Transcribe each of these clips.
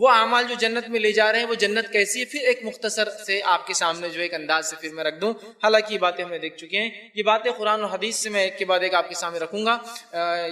وہ اعمال جو جنت میں لے جا رہے ہیں وہ جنت کیسی ہے، پھر ایک مختصر سے آپ کے سامنے جو ایک انداز سے پھر میں رکھ دوں. حالانکہ یہ باتیں ہمیں دیکھ چکے ہیں، یہ باتیں قرآن و حدیث سے میں ایک کے بعد ایک آپ کے سامنے رکھوں گا.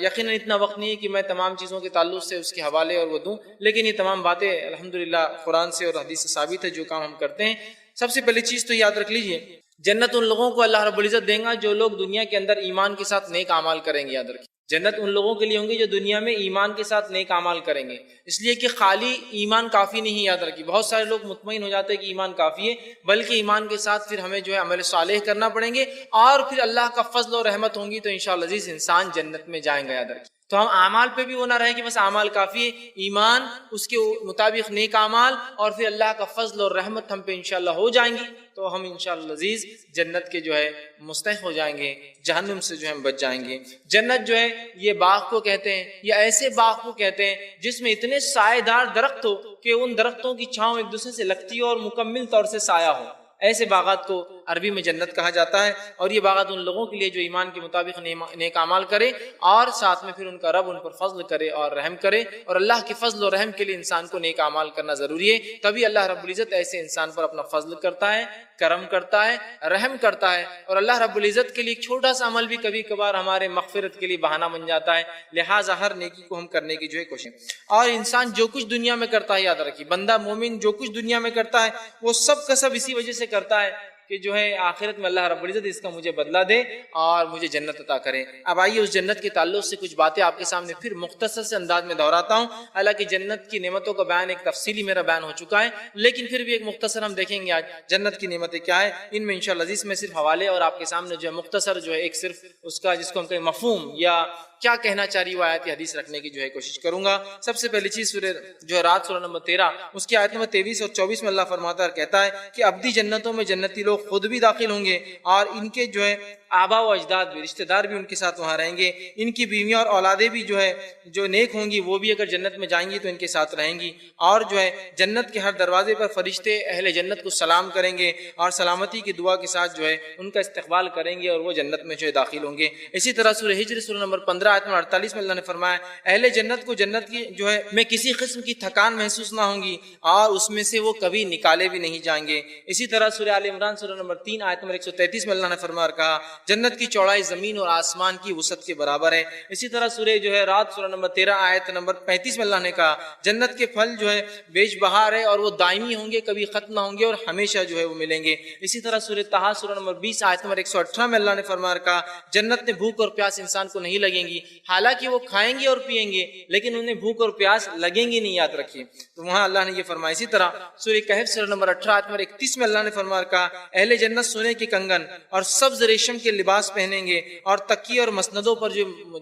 یقیناً اتنا وقت نہیں ہے کہ میں تمام چیزوں کے تعلق سے اس کے حوالے اور وہ دوں، لیکن یہ تمام باتیں الحمدللہ قرآن سے اور حدیث سے ثابت ہے جو کام ہم کرتے ہیں. سب سے پہلی چیز تو یاد رکھ لیجئے، جنت ان لوگوں کو اللہ رب العزت دیں گا جو لوگ دنیا کے اندر ایمان کے ساتھ نیک اعمال کریں گے. یاد رکھیے، جنت ان لوگوں کے لیے ہوں گی جو دنیا میں ایمان کے ساتھ نیک اعمال کریں گے. اس لیے کہ خالی ایمان کافی نہیں. یاد رکھیے، بہت سارے لوگ مطمئن ہو جاتے ہیں کہ ایمان کافی ہے، بلکہ ایمان کے ساتھ پھر ہمیں جو ہے عمل صالح کرنا پڑیں گے، اور پھر اللہ کا فضل و رحمت ہوں گی تو انشاءاللہ عزیز انسان جنت میں جائیں گا. یاد رکھیے، تو ہم اعمال پہ بھی وہ نہ رہے کہ بس اعمال کافی ہے، ایمان اس کے مطابق نیک اعمال اور پھر اللہ کا فضل اور رحمت ہم پہ انشاءاللہ ہو جائیں گی تو ہم انشاءاللہ عزیز جنت کے جو ہے مستحق ہو جائیں گے، جہنم سے جو ہے ہم بچ جائیں گے. جنت جو ہے یہ باغ کو کہتے ہیں، یا ایسے باغ کو کہتے ہیں جس میں اتنے سائے دار درخت ہو کہ ان درختوں کی چھاؤں ایک دوسرے سے لگتی ہو اور مکمل طور سے سایہ ہو. ایسے باغات کو عربی میں جنت کہا جاتا ہے. اور یہ باغات ان لوگوں کے لیے جو ایمان کے مطابق نیک اعمال کرے اور ساتھ میں پھر ان کا رب ان پر فضل کرے اور رحم کرے. اور اللہ کے فضل و رحم کے لیے انسان کو نیک اعمال کرنا ضروری ہے، تبھی اللہ رب العزت ایسے انسان پر اپنا فضل کرتا ہے، کرم کرتا ہے، رحم کرتا ہے. اور اللہ رب العزت کے لیے ایک چھوٹا سا عمل بھی کبھی کبھار ہمارے مغفرت کے لیے بہانہ بن جاتا ہے. لہٰذا ہر نیکی کو ہم کرنے کی جو ہے کوشش. اور انسان جو کچھ دنیا میں کرتا ہے، یاد رکھیے، بندہ مومن جو کچھ دنیا میں کرتا ہے وہ سب کا سب اسی وجہ سے کرتا ہے کہ جو ہے آخرت میں اللہ رب العزت اس کا مجھے بدلہ دے اور مجھے جنت عطا کرے. اب آئیے اس جنت کے تعلق سے کچھ باتیں آپ کے سامنے پھر مختصر سے انداز میں دہراتا ہوں. حالانکہ جنت کی نعمتوں کا بیان ایک تفصیلی میرا بیان ہو چکا ہے، لیکن پھر بھی ایک مختصر ہم دیکھیں گے آج جنت کی نعمتیں کیا ہے. ان میں انشاءاللہ عزیز میں صرف حوالے اور آپ کے سامنے جو ہے مختصر جو ہے ایک صرف اس کا جس کو ہم کہیں مفہوم یا کیا کہنا چاہ رہی وہ آیت حدیث رکھنے کی جو ہے کوشش کروں گا. سب سے پہلی چیز سورہ جو ہے رات سورہ نمبر 13 اس کی آیت نمبر 23 اور 24 میں اللہ فرماتا ہے اور کہتا ہے کہ ابدی جنتوں میں جنتی لوگ خود بھی داخل ہوں گے اور ان کے جو ہے آبا و اجداد بھی، رشتہ دار بھی ان کے ساتھ وہاں رہیں گے. ان کی بیویاں اور اولادیں بھی جو ہے جو نیک ہوں گی وہ بھی اگر جنت میں جائیں گی تو ان کے ساتھ رہیں گی. اور جو ہے جنت کے ہر دروازے پر فرشتے اہل جنت کو سلام کریں گے اور سلامتی کی دعا کے ساتھ جو ہے ان کا استقبال کریں گے اور وہ جنت میں جو ہے داخل ہوں گے. اسی طرح سورہ ہجر سورہ نمبر 15 آیت نمبر 48 میں اللہ نے فرمایا اہل جنت کو جنت کی جو ہے میں کسی قسم کی تھکان محسوس نہ ہوں گی اور اس میں سے وہ کبھی نکالے بھی نہیں جائیں گے. اسی طرح سورہ آل عمران سورہ نمبر 3 آیت نمبر 133 میں اللہ نے فرمایا اور کہا جنت کی چوڑائی زمین اور آسمان کی وسعت کے برابر ہے. اسی طرح سورہ جو ہے رات سورہ نمبر 13 آیت نمبر 35 میں اللہ نے کہا جنت کے پھل جو ہے بیش بہار ہے اور وہ دائمی ہوں گے، کبھی ختم نہ ہوں گے اور ہمیشہ جو ہے وہ ملیں گے. اسی طرح سورہ طٰہٰ سورہ نمبر 20 آیت نمبر 118 میں اللہ نے فرمایا اور کہا جنت میں بھوک اور پیاس انسان کو نہیں لگیں گی، حالانکہ وہ کھائیں گے اور پیئیں گے لیکن انہیں بھوک اور پیاس لگیں گی نہیں. یاد رکھیے تو وہاں اللہ نے یہ فرمایا. اسی طرح سورہ کہف سورہ نمبر 18 آیت نمبر 31 میں اللہ نے فرمایا اور کہا اہل جنت سونے کے کنگن اور سبز ریشم کے لباس پہنیں گے اور تکیے اور مسندوں پر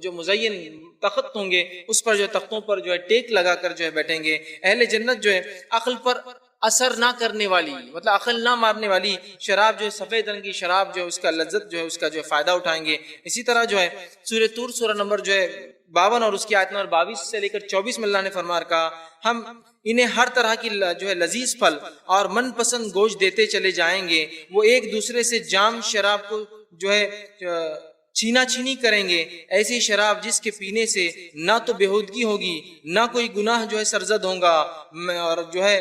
جو مزین تخت ہوں گے اس پر جو تختوں پر جو ہے ٹیک لگا کر جو ہے بیٹھیں گے. اہل جنت جو ہے عقل پر اثر نہ کرنے والی، مطلب عقل نہ مارنے والی شراب جو ہے سفید رنگ کی شراب جو ہے اس کا لذت جو ہے اس کا جو ہے فائدہ اٹھائیں گے. اسی طرح جو ہے سورہ طور سورہ نمبر جو ہے 52 اور اس کی آیت نمبر 22 سے لے کر 24 میں اللہ نے فرمایا اور کہا ہم انہیں ہر طرح کی جو ہے لذیذ پھل اور من پسند گوشت دیتے چلے جائیں گے. وہ ایک دوسرے سے جام شراب کو جو ہے چھینا چھینی کریں گے، ایسی شراب جس کے پینے سے نہ تو بےہودگی ہوگی نہ کوئی گناہ جو ہے سرزد ہوگا. اور جو ہے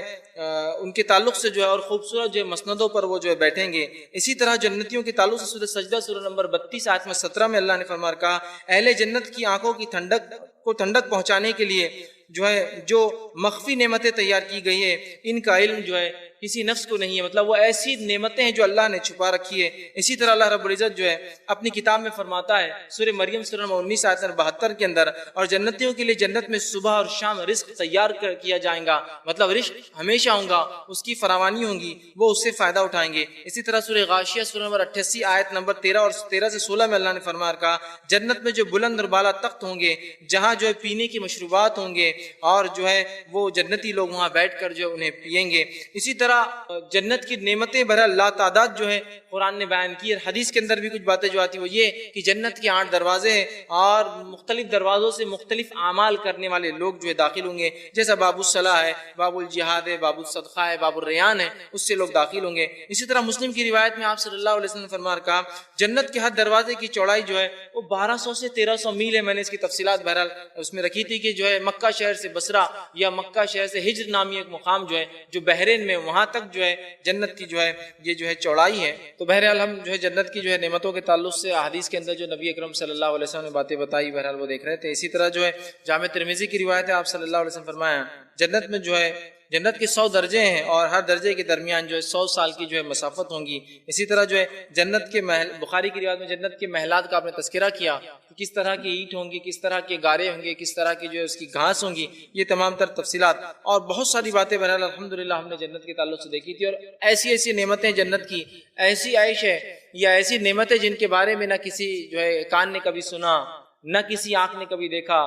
ان کے تعلق سے جو ہے اور خوبصورت جو ہے مسندوں پر وہ جو ہے بیٹھیں گے. اسی طرح جنتیوں کے تعلق سے سورہ سجدہ سورہ نمبر 32 آیت میں 17 میں اللہ نے فرمایا کہا اہل جنت کی آنکھوں کی ٹھنڈک پہنچانے کے لیے جو ہے جو مخفی نعمتیں تیار کی گئی ہے ان کا علم جو ہے کسی نفس کو نہیں ہے، مطلب وہ ایسی نعمتیں ہیں جو اللہ نے چھپا رکھی ہے. اسی طرح اللہ رب العزت جو ہے اپنی کتاب میں فرماتا ہے سورہ مریم سورہ نمبر 19 آیت نمبر 72 کے اندر اور جنتیوں کے لیے جنت میں صبح اور شام رزق تیار کیا جائے گا، مطلب رزق ہمیشہ ہوگا، اس کی فراوانی ہوگی، وہ اس سے فائدہ اٹھائیں گے. اسی طرح سورہ غاشیہ سورہ نمبر 88 آیت نمبر 13 اور 13 سے 16 میں اللہ نے فرمایا کہا جنت میں جو بلند اور بالا تخت ہوں گے جہاں جو ہے پینے کی مشروبات ہوں گے اور جو ہے وہ جنتی لوگ وہاں بیٹھ کر جو انہیں پئیں گے. اسی طرح طرح جنت کی نعمتیں بہرحال لا تعداد جو ہے قرآن نے بیان کی، اور حدیث کے اندر بھی کچھ باتیں جو آتی وہ یہ کہ جنت کے 8 دروازے ہیں اور مختلف دروازوں سے مختلف اعمال کرنے والے لوگ جو ہے داخل ہوں گے، جیسا باب الصلاح ہے، باب الجہاد ہے، باب الصدقہ ہے، باب الریان ہے، اس سے لوگ داخل ہوں گے۔ اسی طرح مسلم کی روایت میں آپ صلی اللہ علیہ وسلم نے فرما کہا جنت کے ہر دروازے کی چوڑائی جو ہے وہ 1200 سے 1300 میل ہے۔ میں نے اس کی تفصیلات بہرحال اس میں رکھی تھی کہ جو ہے مکہ شہر سے بصرہ یا مکہ شہر سے ہجر نامی ایک مقام جو ہے جو بحرین میں، وہاں تک جو ہے جنت کی جو ہے یہ جو ہے چوڑائی ہے۔ تو بہرحال ہم جو ہے جنت کی جو ہے نعمتوں کے تعلق سے احادیث کے اندر جو نبی اکرم صلی اللہ علیہ وسلم نے باتیں بتائی بہرحال وہ دیکھ رہے تھے۔ اسی طرح جو ہے جامع ترمذی کی روایت ہے، آپ صلی اللہ علیہ وسلم فرمایا جنت میں جو ہے جنت کے 100 درجے ہیں اور ہر درجے کے درمیان جو ہے 100 سال کی جو ہے مسافت ہوں گی۔ اسی طرح جو ہے جنت کے محل، بخاری کی روایت میں جنت کے محلات کا آپ نے تذکرہ کیا کہ کس طرح کی اینٹ ہوں گی، کس طرح کے گارے ہوں گے، کس طرح کی جو ہے اس کی گھاس ہوں گی، یہ تمام تر تفصیلات اور بہت ساری باتیں بہرحال الحمدللہ ہم نے جنت کے تعلق سے دیکھی تھی۔ اور ایسی ایسی نعمتیں جنت کی، ایسی عیش ہے یا ایسی نعمتیں جن کے بارے میں نہ کسی جو ہے کان نے کبھی سنا، نہ کسی آنکھ نے کبھی دیکھا،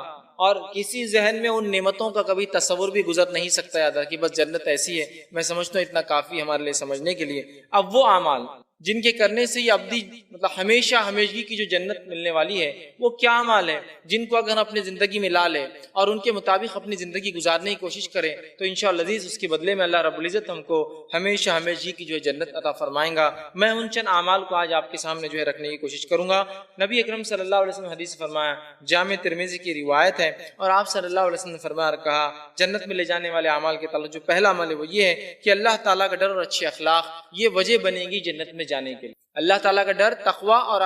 اور کسی ذہن میں ان نعمتوں کا کبھی تصور بھی گزر نہیں سکتا یاد کہ بس جنت ایسی ہے۔ میں سمجھتا ہوں اتنا کافی ہمارے لیے سمجھنے کے لیے۔ اب وہ اعمال جن کے کرنے سے یہ ابدی مطلب ہمیشہ ہمیشگی کی جو جنت ملنے والی ہے، وہ کیا اعمال ہے جن کو اگر ہم اپنی زندگی میں لا لیں اور ان کے مطابق اپنی زندگی گزارنے کی کوشش کریں تو انشاءاللہ عزیز اس کے بدلے میں اللہ رب العزت ہم کو ہمیشہ ہمیشگی کی جو جنت عطا فرمائیں گا۔ میں ان چند اعمال کو آج آپ کے سامنے جو ہے رکھنے کی کوشش کروں گا۔ نبی اکرم صلی اللہ علیہ وسلم حدیث فرمایا، جامع ترمذی کی روایت ہے، اور آپ صلی اللہ علیہ وسلم نے فرمایا اور کہا جنت میں لے جانے والے اعمال کے تعلق جو پہلا عمل ہے وہ یہ ہے کہ اللہ تعالیٰ کا ڈر اور اچھے اخلاق یہ وجہ بنے گی جنت میں جانے کے لیے۔ اللہ تعالیٰ کا ڈر، تقویٰ اور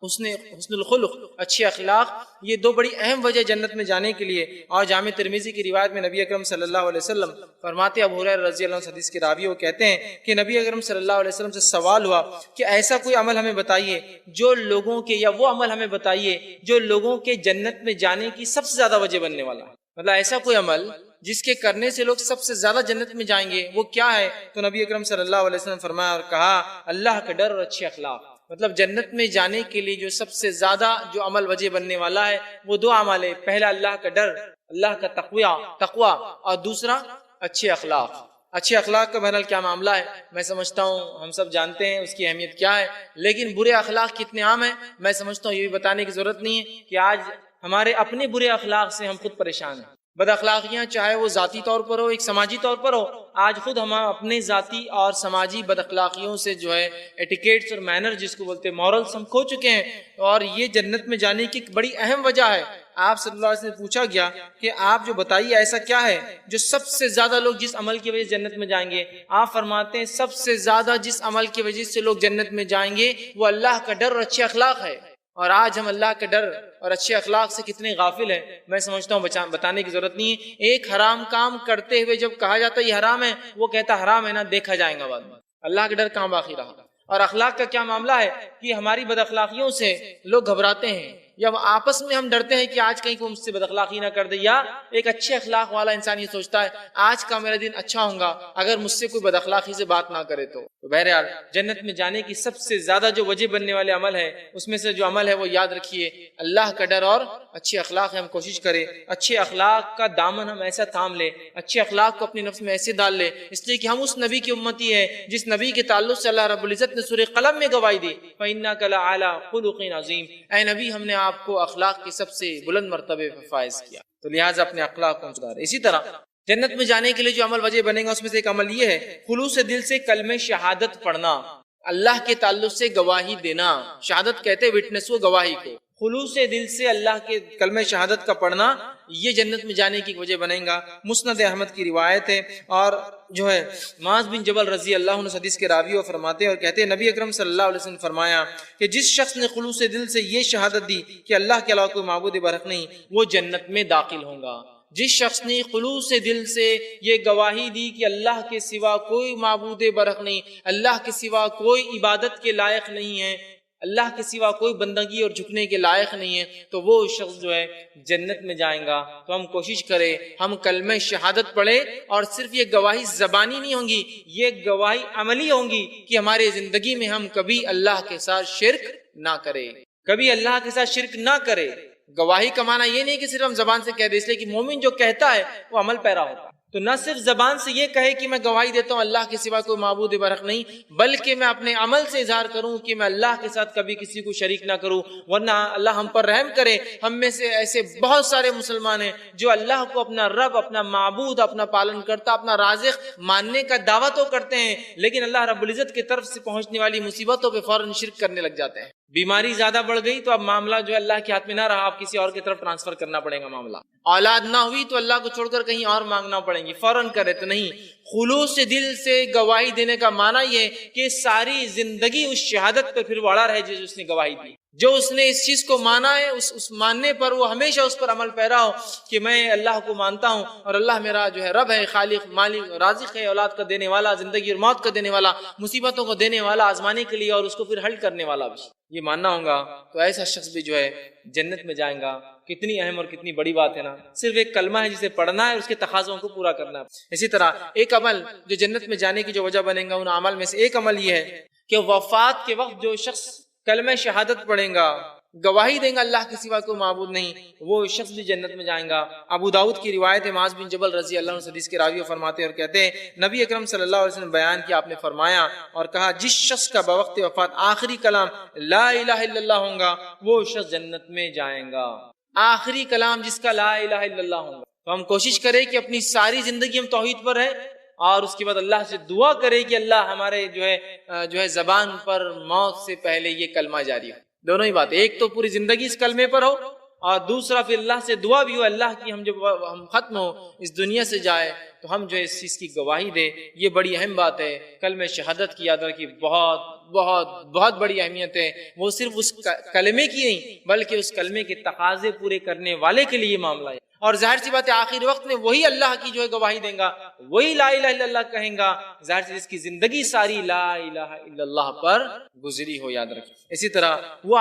حسن الخلق، اچھے اخلاق، یہ دو بڑی اہم وجہ جنت میں جانے کے لیے۔ اور جامع ترمذی کی روایت میں نبی اکرم صلی اللہ علیہ وسلم فرماتے، ابو ہریرہ رضی اللہ عنہ حدیث کے راوی وہ کہتے ہیں کہ نبی اکرم صلی اللہ علیہ وسلم سے سوال ہوا کہ ایسا کوئی عمل ہمیں بتائیے جو لوگوں کے، یا وہ عمل ہمیں بتائیے جو لوگوں کے جنت میں جانے کی سب سے زیادہ وجہ بننے والا ہے، مطلب ایسا کوئی عمل جس کے کرنے سے لوگ سب سے زیادہ جنت میں جائیں گے، وہ کیا ہے؟ تو نبی اکرم صلی اللہ علیہ وسلم فرمایا اور کہا اللہ کا ڈر اور اچھے اخلاق۔ مطلب جنت میں جانے کے لیے جو سب سے زیادہ جو عمل وجہ بننے والا ہے وہ دو اعمال ہے، پہلا اللہ کا ڈر، اللہ کا تقوی، اور دوسرا اچھے اخلاق۔ اچھے اخلاق کا بہرحال کیا معاملہ ہے میں سمجھتا ہوں ہم سب جانتے ہیں اس کی اہمیت کیا ہے، لیکن برے اخلاق کتنے عام ہیں میں سمجھتا ہوں یہ بھی بتانے کی ضرورت نہیں ہے کہ آج ہمارے اپنے برے اخلاق سے ہم خود پریشان ہیں۔ بد اخلاقیاں چاہے وہ ذاتی طور پر ہو، ایک سماجی طور پر ہو، آج خود ہم اپنے ذاتی اور سماجی بد اخلاقیوں سے جو ہے ایٹیکیٹس اور مینر جس کو بولتے ہیں مورلز ہم کھو چکے ہیں، اور یہ جنت میں جانے کی ایک بڑی اہم وجہ ہے۔ آپ صلی اللہ علیہ وسلم سے پوچھا گیا کہ آپ جو بتائیے ایسا کیا ہے جو سب سے زیادہ لوگ جس عمل کی وجہ سے جنت میں جائیں گے؟ آپ فرماتے ہیں سب سے زیادہ جس عمل کی وجہ سے لوگ جنت میں جائیں گے وہ اللہ کا ڈر اور اچھے اخلاق ہے۔ اور آج ہم اللہ کے ڈر اور اچھے اخلاق سے کتنے غافل ہیں میں سمجھتا ہوں بتانے کی ضرورت نہیں ہے۔ ایک حرام کام کرتے ہوئے جب کہا جاتا ہے یہ حرام ہے، وہ کہتا حرام ہے نا، دیکھا جائے گا بعد میں۔ اللہ کا ڈر کہاں باقی رہا؟ اور اخلاق کا کیا معاملہ ہے کہ ہماری بد اخلاقیوں سے لوگ گھبراتے ہیں، یا آپس میں ہم ڈرتے ہیں کہ آج کہیں کوئی مجھ سے بد اخلاقی نہ کر دے، یا ایک اچھے اخلاق والا انسان یہ سوچتا ہے آج کا میرا دن اچھا ہوگا اگر مجھ سے کوئی بد اخلاقی سے بات نہ کرے۔ تو بہرحال جنت میں جانے کی سب سے زیادہ جو وجہ بننے والے عمل ہے اس میں سے جو عمل ہے وہ یاد رکھیے اللہ کا ڈر اور اچھے اخلاق ہے۔ ہم کوشش کریں اچھے اخلاق کا دامن ہم ایسا تھام لیں، اچھے اخلاق کو اپنے نفس میں ایسے ڈال لیں، اس لیے کہ ہم اس نبی کی امتی ہے جس نبی کے تعلق سے اللہ رب العزت نے سورہ قلم میں گواہی دی فَإِنَّكَ لَعَلَىٰ خُلُقٍ عَظِيمٍ، اے نبی ہم نے آپ کو اخلاق کے سب سے بلند مرتبے پر فائز کیا، تو لہٰذا اپنے اخلاق کو سدھاریں۔ اسی طرح جنت میں جانے کے لیے جو عمل وجہ بنے گا اس میں سے ایک عمل یہ ہے خلوص دل سے کلمہ شہادت پڑھنا، اللہ کے تعلق سے گواہی دینا۔ شہادت کہتے ہیں وٹنس کو، گواہی کو۔ خلوص دل سے اللہ کے کلمہ شہادت کا پڑھنا یہ جنت میں جانے کی وجہ بنے گا۔ مسند احمد کی روایت ہے، اور جو ہے معاذ بن جبل رضی اللہ عنہ حدیث کے راوی وہ فرماتے ہیں اور کہتے ہیں نبی اکرم صلی اللہ علیہ وسلم نے فرمایا کہ جس شخص نے خلوص دل سے یہ شہادت دی کہ اللہ کے علاوہ کوئی معبود برحق نہیں، وہ جنت میں داخل ہوگا۔ جس شخص نے خلوص دل سے یہ گواہی دی کہ اللہ کے سوا کوئی معبود برحق نہیں، اللہ کے سوا کوئی عبادت کے لائق نہیں ہے، اللہ کے سوا کوئی بندگی اور جھکنے کے لائق نہیں ہے، تو وہ شخص جو ہے جنت میں جائیں گا۔ تو ہم کوشش کریں ہم کلمہ شہادت پڑھیں، اور صرف یہ گواہی زبانی نہیں ہوں گی، یہ گواہی عملی ہوں گی کہ ہمارے زندگی میں ہم کبھی اللہ کے ساتھ شرک نہ کریں، کبھی اللہ کے ساتھ شرک نہ کریں۔ گواہی کا معنی یہ نہیں کہ صرف ہم زبان سے کہہ دیں، اس لیے کہ مومن جو کہتا ہے وہ عمل پیرا ہوتا ہے۔ تو نہ صرف زبان سے یہ کہے کہ میں گواہی دیتا ہوں اللہ کے سوا کوئی معبود برحق نہیں، بلکہ میں اپنے عمل سے اظہار کروں کہ میں اللہ کے ساتھ کبھی کسی کو شریک نہ کروں، ورنہ اللہ ہم پر رحم کرے۔ ہم میں سے ایسے بہت سارے مسلمان ہیں جو اللہ کو اپنا رب، اپنا معبود، اپنا پالن کرتا، اپنا رازق ماننے کا دعویٰ تو کرتے ہیں، لیکن اللہ رب العزت کی طرف سے پہنچنے والی مصیبتوں پہ فوراً شرک کرنے لگ جاتے ہیں۔ بیماری زیادہ بڑھ گئی تو اب معاملہ جو ہے اللہ کے ہاتھ میں نہ رہا، اب کسی اور کی طرف ٹرانسفر کرنا پڑے گا معاملہ۔ اولاد نہ ہوئی تو اللہ کو چھوڑ کر کہیں اور مانگنا پڑیں گی، فوراً کرے تو نہیں۔ خلوص سے دل سے گواہی دینے کا معنی یہ کہ ساری زندگی اس شہادت پہ پھر وہ اڑا رہے جس اس نے گواہی دی، جو اس نے اس چیز کو مانا ہے، اس ماننے پر وہ ہمیشہ اس پر عمل پیرا ہو کہ میں اللہ کو مانتا ہوں اور اللہ میرا جو ہے رب ہے، خالق، مالک، رازق ہے، اولاد کا دینے والا، زندگی اور موت کا دینے والا، مصیبتوں کو دینے والا، آزمانے کے لیے اور اس کو پھر حل کرنے والا بھی، یہ ماننا ہوگا۔ تو ایسا شخص بھی جو ہے جنت میں جائیں گا۔ کتنی اہم اور کتنی بڑی بات ہے نا، صرف ایک کلمہ ہے جسے پڑھنا ہے، اس کے تقاضوں کو پورا کرنا ہے۔ اسی طرح ایک عمل جو جنت میں جانے کی جو وجہ بنے گا، ان اعمال میں سے ایک عمل یہ ہے کہ وفات کے وقت جو شخص کلمہ شہادت پڑھیں گا، گواہی دیں گا اللہ کے سوا کوئی معبود نہیں، وہ شخص بھی جنت میں جائیں گا۔ ابو داؤد کی روایت ہے، معاذ بن جبل رضی اللہ عنہ حدیث کے راوی فرماتے ہیں اور کہتے ہیں نبی اکرم صلی اللہ علیہ وسلم بیان کیا، آپ نے فرمایا اور کہا جس شخص کا بوقت وفات آخری کلام لا الہ الا اللہ ہوگا وہ شخص جنت میں جائیں گا۔ آخری کلام جس کا لا الہ الا اللہ ہوگا، تو ہم کوشش کریں کہ اپنی ساری زندگی ہم توحید پر رہیں اور اس کے بعد اللہ سے دعا کرے کہ اللہ ہمارے جو ہے زبان پر موت سے پہلے یہ کلمہ جاری ہو۔ دونوں ہی بات، ایک تو پوری زندگی اس کلمے پر ہو اور دوسرا پھر اللہ سے دعا بھی ہو اللہ کی ہم جب ہم ختم ہو اس دنیا سے جائے تو ہم جو ہے اس چیز کی گواہی دے۔ یہ بڑی اہم بات ہے، کلمہ شہادت کی یاد رکھیے، بہت بہت بہت بڑی اہمیت ہے۔ وہ صرف اس کلمے کی نہیں بلکہ اس کلمے کے تقاضے پورے کرنے والے کے لیے معاملہ ہے۔ اور ظاہر سی بات ہے آخری وقت میں وہی اللہ کی جو ہے گواہی دیں گا، وہی لا الہ الا اللہ کہیں گا، ظاہر سی اس کی زندگی ساری لا الہ الا اللہ پر گزری ہو، یاد رکھیں۔ اسی طرح وہ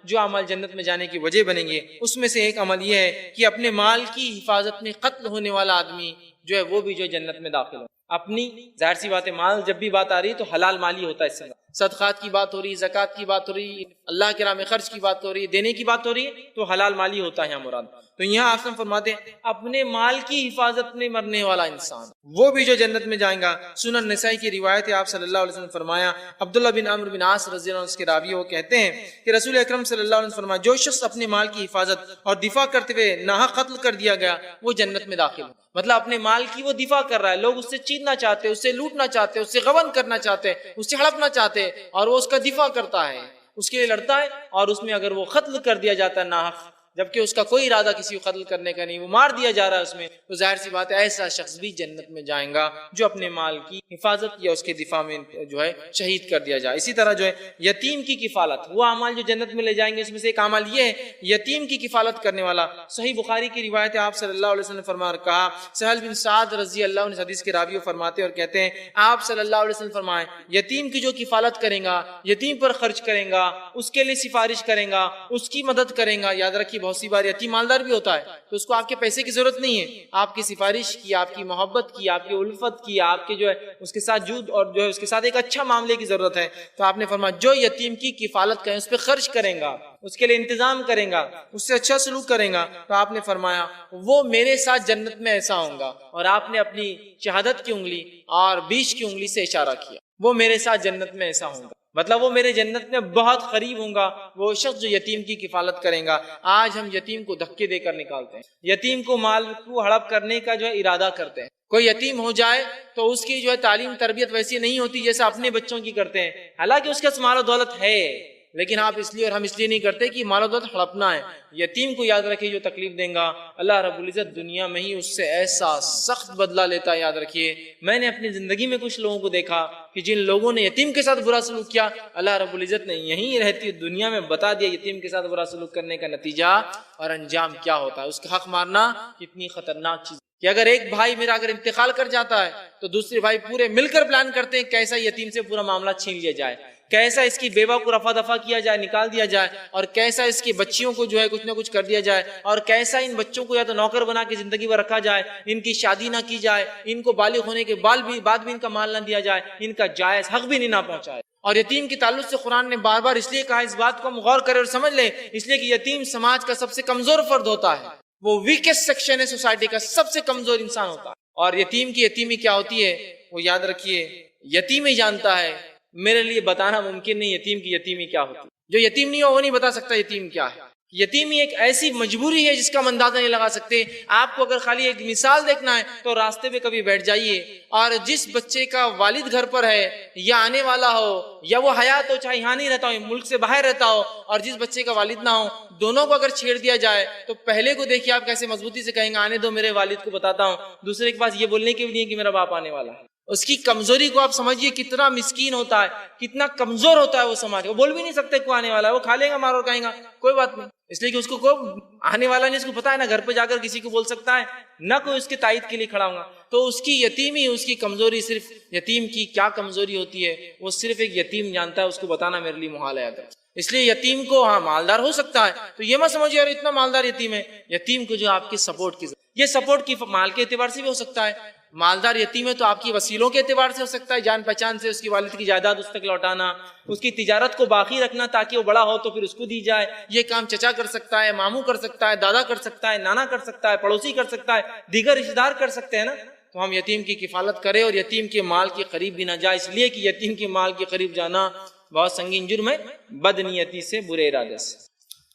جو اعمال جنت میں جانے کی وجہ بنیں گے، اس میں سے ایک عمل یہ ہے کہ اپنے مال کی حفاظت میں قتل ہونے والا آدمی جو ہے وہ بھی جو جنت میں داخل ہو۔ اپنی ظاہر سی بات ہے، مال جب بھی بات آ رہی ہے تو حلال مالی ہوتا ہے، اس سے صدقات کی بات ہو رہی ہے، زکوٰۃ کی بات ہو رہی ہے، اللہ کے راہ میں خرچ کی بات ہو رہی ہے، دینے کی بات ہو رہی ہے، تو حلال مالی ہوتا ہے یہاں مراد۔ تو یہاں آپ فرماتے ہیں اپنے مال کی حفاظت میں مرنے والا انسان وہ بھی جو جنت میں جائیں گا۔ سنن نسائی کی روایت ہے، آپ صلی اللہ علیہ وسلم فرمایا، عبداللہ بن عمرو بن عاص رضی اللہ عنہ اس کے راوی وہ کہتے ہیں کہ رسول اکرم صلی اللہ علیہ وسلم فرمایا جو شخص اپنے مال کی حفاظت اور دفاع کرتے ہوئے ناحق قتل کر دیا گیا وہ جنت میں داخل ہو۔ مطلب اپنے مال کی وہ دفاع کر رہا ہے، لوگ اس سے چیننا چاہتے، اس سے لوٹنا چاہتے، اس سے غبن کرنا چاہتے، اس سے ہڑپنا چاہتے، اور وہ اس کا دفاع کرتا ہے، اس کے لیے لڑتا ہے، اور اس میں اگر وہ قتل کر دیا جاتا ہے ناحق، جبکہ اس کا کوئی ارادہ کسی کو قتل کرنے کا نہیں، وہ مار دیا جا رہا ہے اس میں، تو ظاہر سی بات ہے ایسا شخص بھی جنت میں جائیں گا جو اپنے مال کی حفاظت یا اس کے دفاع میں جو ہے شہید کر دیا جائے۔ اسی طرح جو ہے یتیم کی کفالت، وہ اعمال جو جنت میں لے جائیں گے اس میں سے ایک عمل یہ ہے یتیم کی کفالت کرنے والا۔ صحیح بخاری کی روایت ہے، آپ صلی اللہ علیہ وسلم نے فرمایا اور کہا، سہل بن سعد رضی اللہ عنہ حدیث کے راوی فرماتے اور کہتے ہیں آپ صلی اللہ علیہ وسلم فرمائے یتیم کی جو کفالت کرے گا، یتیم پر خرچ کرے گا، اس کے لیے سفارش کرے گا، اس کی مدد کرے گا، یاد رکھیے بہت سی بار یتیم مالدار بھی ہوتا ہے تو اس کو آپ کے پیسے کی ضرورت نہیں ہے، آپ کی سفارش کی، آپ کی محبت کی، آپ کی الفت کی، آپ کے جو ہے اس کے ساتھ جود اور جو ہے اس کے ساتھ ایک اچھا معاملے کی ضرورت ہے، تو آپ نے فرمایا جو یتیم کی کفالت کریں، اس پہ خرچ کریں گا، اس کے لیے انتظام کریں گا، اس سے اچھا سلوک کریں گا، تو آپ نے فرمایا وہ میرے ساتھ جنت میں ایسا ہوں گا، اور آپ نے اپنی شہادت کی انگلی اور بیچ کی انگلی سے اشارہ کیا، وہ میرے ساتھ جنت میں ایسا ہوں گا، مطلب وہ میرے جنت میں بہت قریب ہوں گا وہ شخص جو یتیم کی کفالت کریں گا۔ آج ہم یتیم کو دھکے دے کر نکالتے ہیں، یتیم کو مال کو ہڑپ کرنے کا جو ہے ارادہ کرتے ہیں، کوئی یتیم ہو جائے تو اس کی جو ہے تعلیم تربیت ویسی نہیں ہوتی جیسے اپنے بچوں کی کرتے ہیں، حالانکہ اس کے پاس مال و دولت ہے لیکن آپ اس لیے اور ہم اس لیے نہیں کرتے کہ مال و دولت ہڑپنا ہے۔ یتیم کو یاد رکھیے جو تکلیف دیں گا اللہ رب العزت دنیا میں ہی اس سے ایسا سخت بدلہ لیتا ہے، یاد رکھیے۔ میں نے اپنی زندگی میں کچھ لوگوں کو دیکھا کہ جن لوگوں نے یتیم کے ساتھ برا سلوک کیا، اللہ رب العزت نے یہیں رہتی دنیا میں بتا دیا یتیم کے ساتھ برا سلوک کرنے کا نتیجہ اور انجام کیا ہوتا ہے۔ اس کا حق مارنا کتنی خطرناک چیز کہ اگر ایک بھائی میرا اگر انتقال کر جاتا ہے تو دوسرے بھائی پورے مل کر پلان کرتے ہیں کیسا یتیم سے پورا معاملہ چھین لیا جائے، کیسا اس کی بیوہ کو رفع دفع کیا جائے، نکال دیا جائے، اور کیسا اس کی بچیوں کو جو ہے کچھ نہ کچھ کر دیا جائے، اور کیسا ان بچوں کو یا تو نوکر بنا کے زندگی میں رکھا جائے، ان کی شادی نہ کی جائے، ان کو بالغ ہونے کے بعد بھی ان کا مال نہ دیا جائے، ان کا جائز حق بھی نہیں نہ پہنچائے۔ اور یتیم کے تعلق سے قرآن نے بار بار اس لیے کہا، اس بات کو ہم غور کریں اور سمجھ لیں، اس لیے کہ یتیم سماج کا سب سے کمزور فرد ہوتا ہے، وہ ویکسٹ سیکشن ہے سوسائٹی کا، سب سے کمزور انسان ہوتا ہے۔ اور یتیم کی یتیمی کیا ہوتی ہے وہ یاد رکھیے یتیم ہی جانتا ہے، میرے لیے بتانا ممکن نہیں یتیم کی یتیمی کیا ہوتی ہے۔ جو یتیم نہیں ہو وہ نہیں بتا سکتا یتیم کیا ہے۔ یتیمی ایک ایسی مجبوری ہے جس کا ہم اندازہ نہیں لگا سکتے۔ آپ کو اگر خالی ایک مثال دیکھنا ہے تو راستے پہ کبھی بیٹھ جائیے اور جس بچے کا والد گھر پر ہے یا آنے والا ہو یا وہ حیات ہو چاہے یہاں نہیں رہتا ہو ملک سے باہر رہتا ہو، اور جس بچے کا والد نہ ہو، دونوں کو اگر چھیڑ دیا جائے تو پہلے کو دیکھیے آپ کیسے مضبوطی سے کہیں گے آنے دو میرے والد کو بتاتا ہوں، دوسرے کے پاس یہ بولنے کے لیے کہ میرا باپ آنے والا ہے۔ اس کی کمزوری کو آپ سمجھیے کتنا مسکین ہوتا ہے، کتنا کمزور ہوتا ہے وہ سماج، وہ بول بھی نہیں سکتے کوئی آنے والا ہے، وہ کھا لے گا مار اور کہیں گا کوئی بات نہیں، اس لیے کہ اس کو کوئی آنے والا نہیں، اس کو پتا ہے نا گھر پہ جا کر کسی کو بول سکتا ہے نہ کوئی اس کے تائید کے لیے کھڑا ہوگا۔ تو اس کی یتیمی، اس کی کمزوری، صرف یتیم کی کیا کمزوری ہوتی ہے وہ صرف ایک یتیم جانتا ہے، اس کو بتانا میرے لیے محال ہے۔ اس لیے یتیم کو ہاں مالدار ہو سکتا ہے تو یہ مت سمجھیے اور اتنا مالدار یتیم ہے، یتیم کو جو آپ کی سپورٹ کی، یہ سپورٹ کی مال کے اعتبار سے بھی ہو سکتا ہے، مالدار یتیم ہے تو آپ کی وسیلوں کے اعتبار سے ہو سکتا ہے، جان پہچان سے اس کی والد کی جائیداد اس تک لوٹانا، اس کی تجارت کو باقی رکھنا تاکہ وہ بڑا ہو تو پھر اس کو دی جائے، یہ کام چچا کر سکتا ہے، ماموں کر سکتا ہے، دادا کر سکتا ہے، نانا کر سکتا ہے، پڑوسی کر سکتا ہے، دیگر رشتہ دار کر سکتے ہیں نا۔ تو ہم یتیم کی کفالت کریں اور یتیم کے مال کے قریب بھی نہ جائے، اس لیے کہ یتیم کے مال کے قریب جانا بہت سنگین جرم ہے، بد نیتی سے، برے ارادے سے۔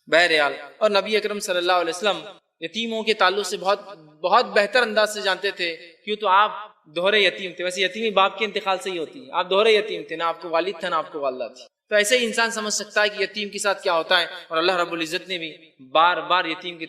بہرحال، اور نبی اکرم صلی اللہ علیہ وسلم یتیموں کے تعلق سے بہت بہتر انداز سے جانتے تھے، کیوں تو آپ دوہرے یتیم تھے، ویسے یتیمی باپ کے انتقال سے ہی ہوتی ہے، آپ دوہرے یتیم تھے، نہ آپ کو والد تھا نہ آپ کو والدہ تھی، تو ایسے ہی انسان سمجھ سکتا ہے کہ یتیم کے ساتھ کیا ہوتا ہے، اور اللہ رب العزت نے بھی بار بار یتیم کے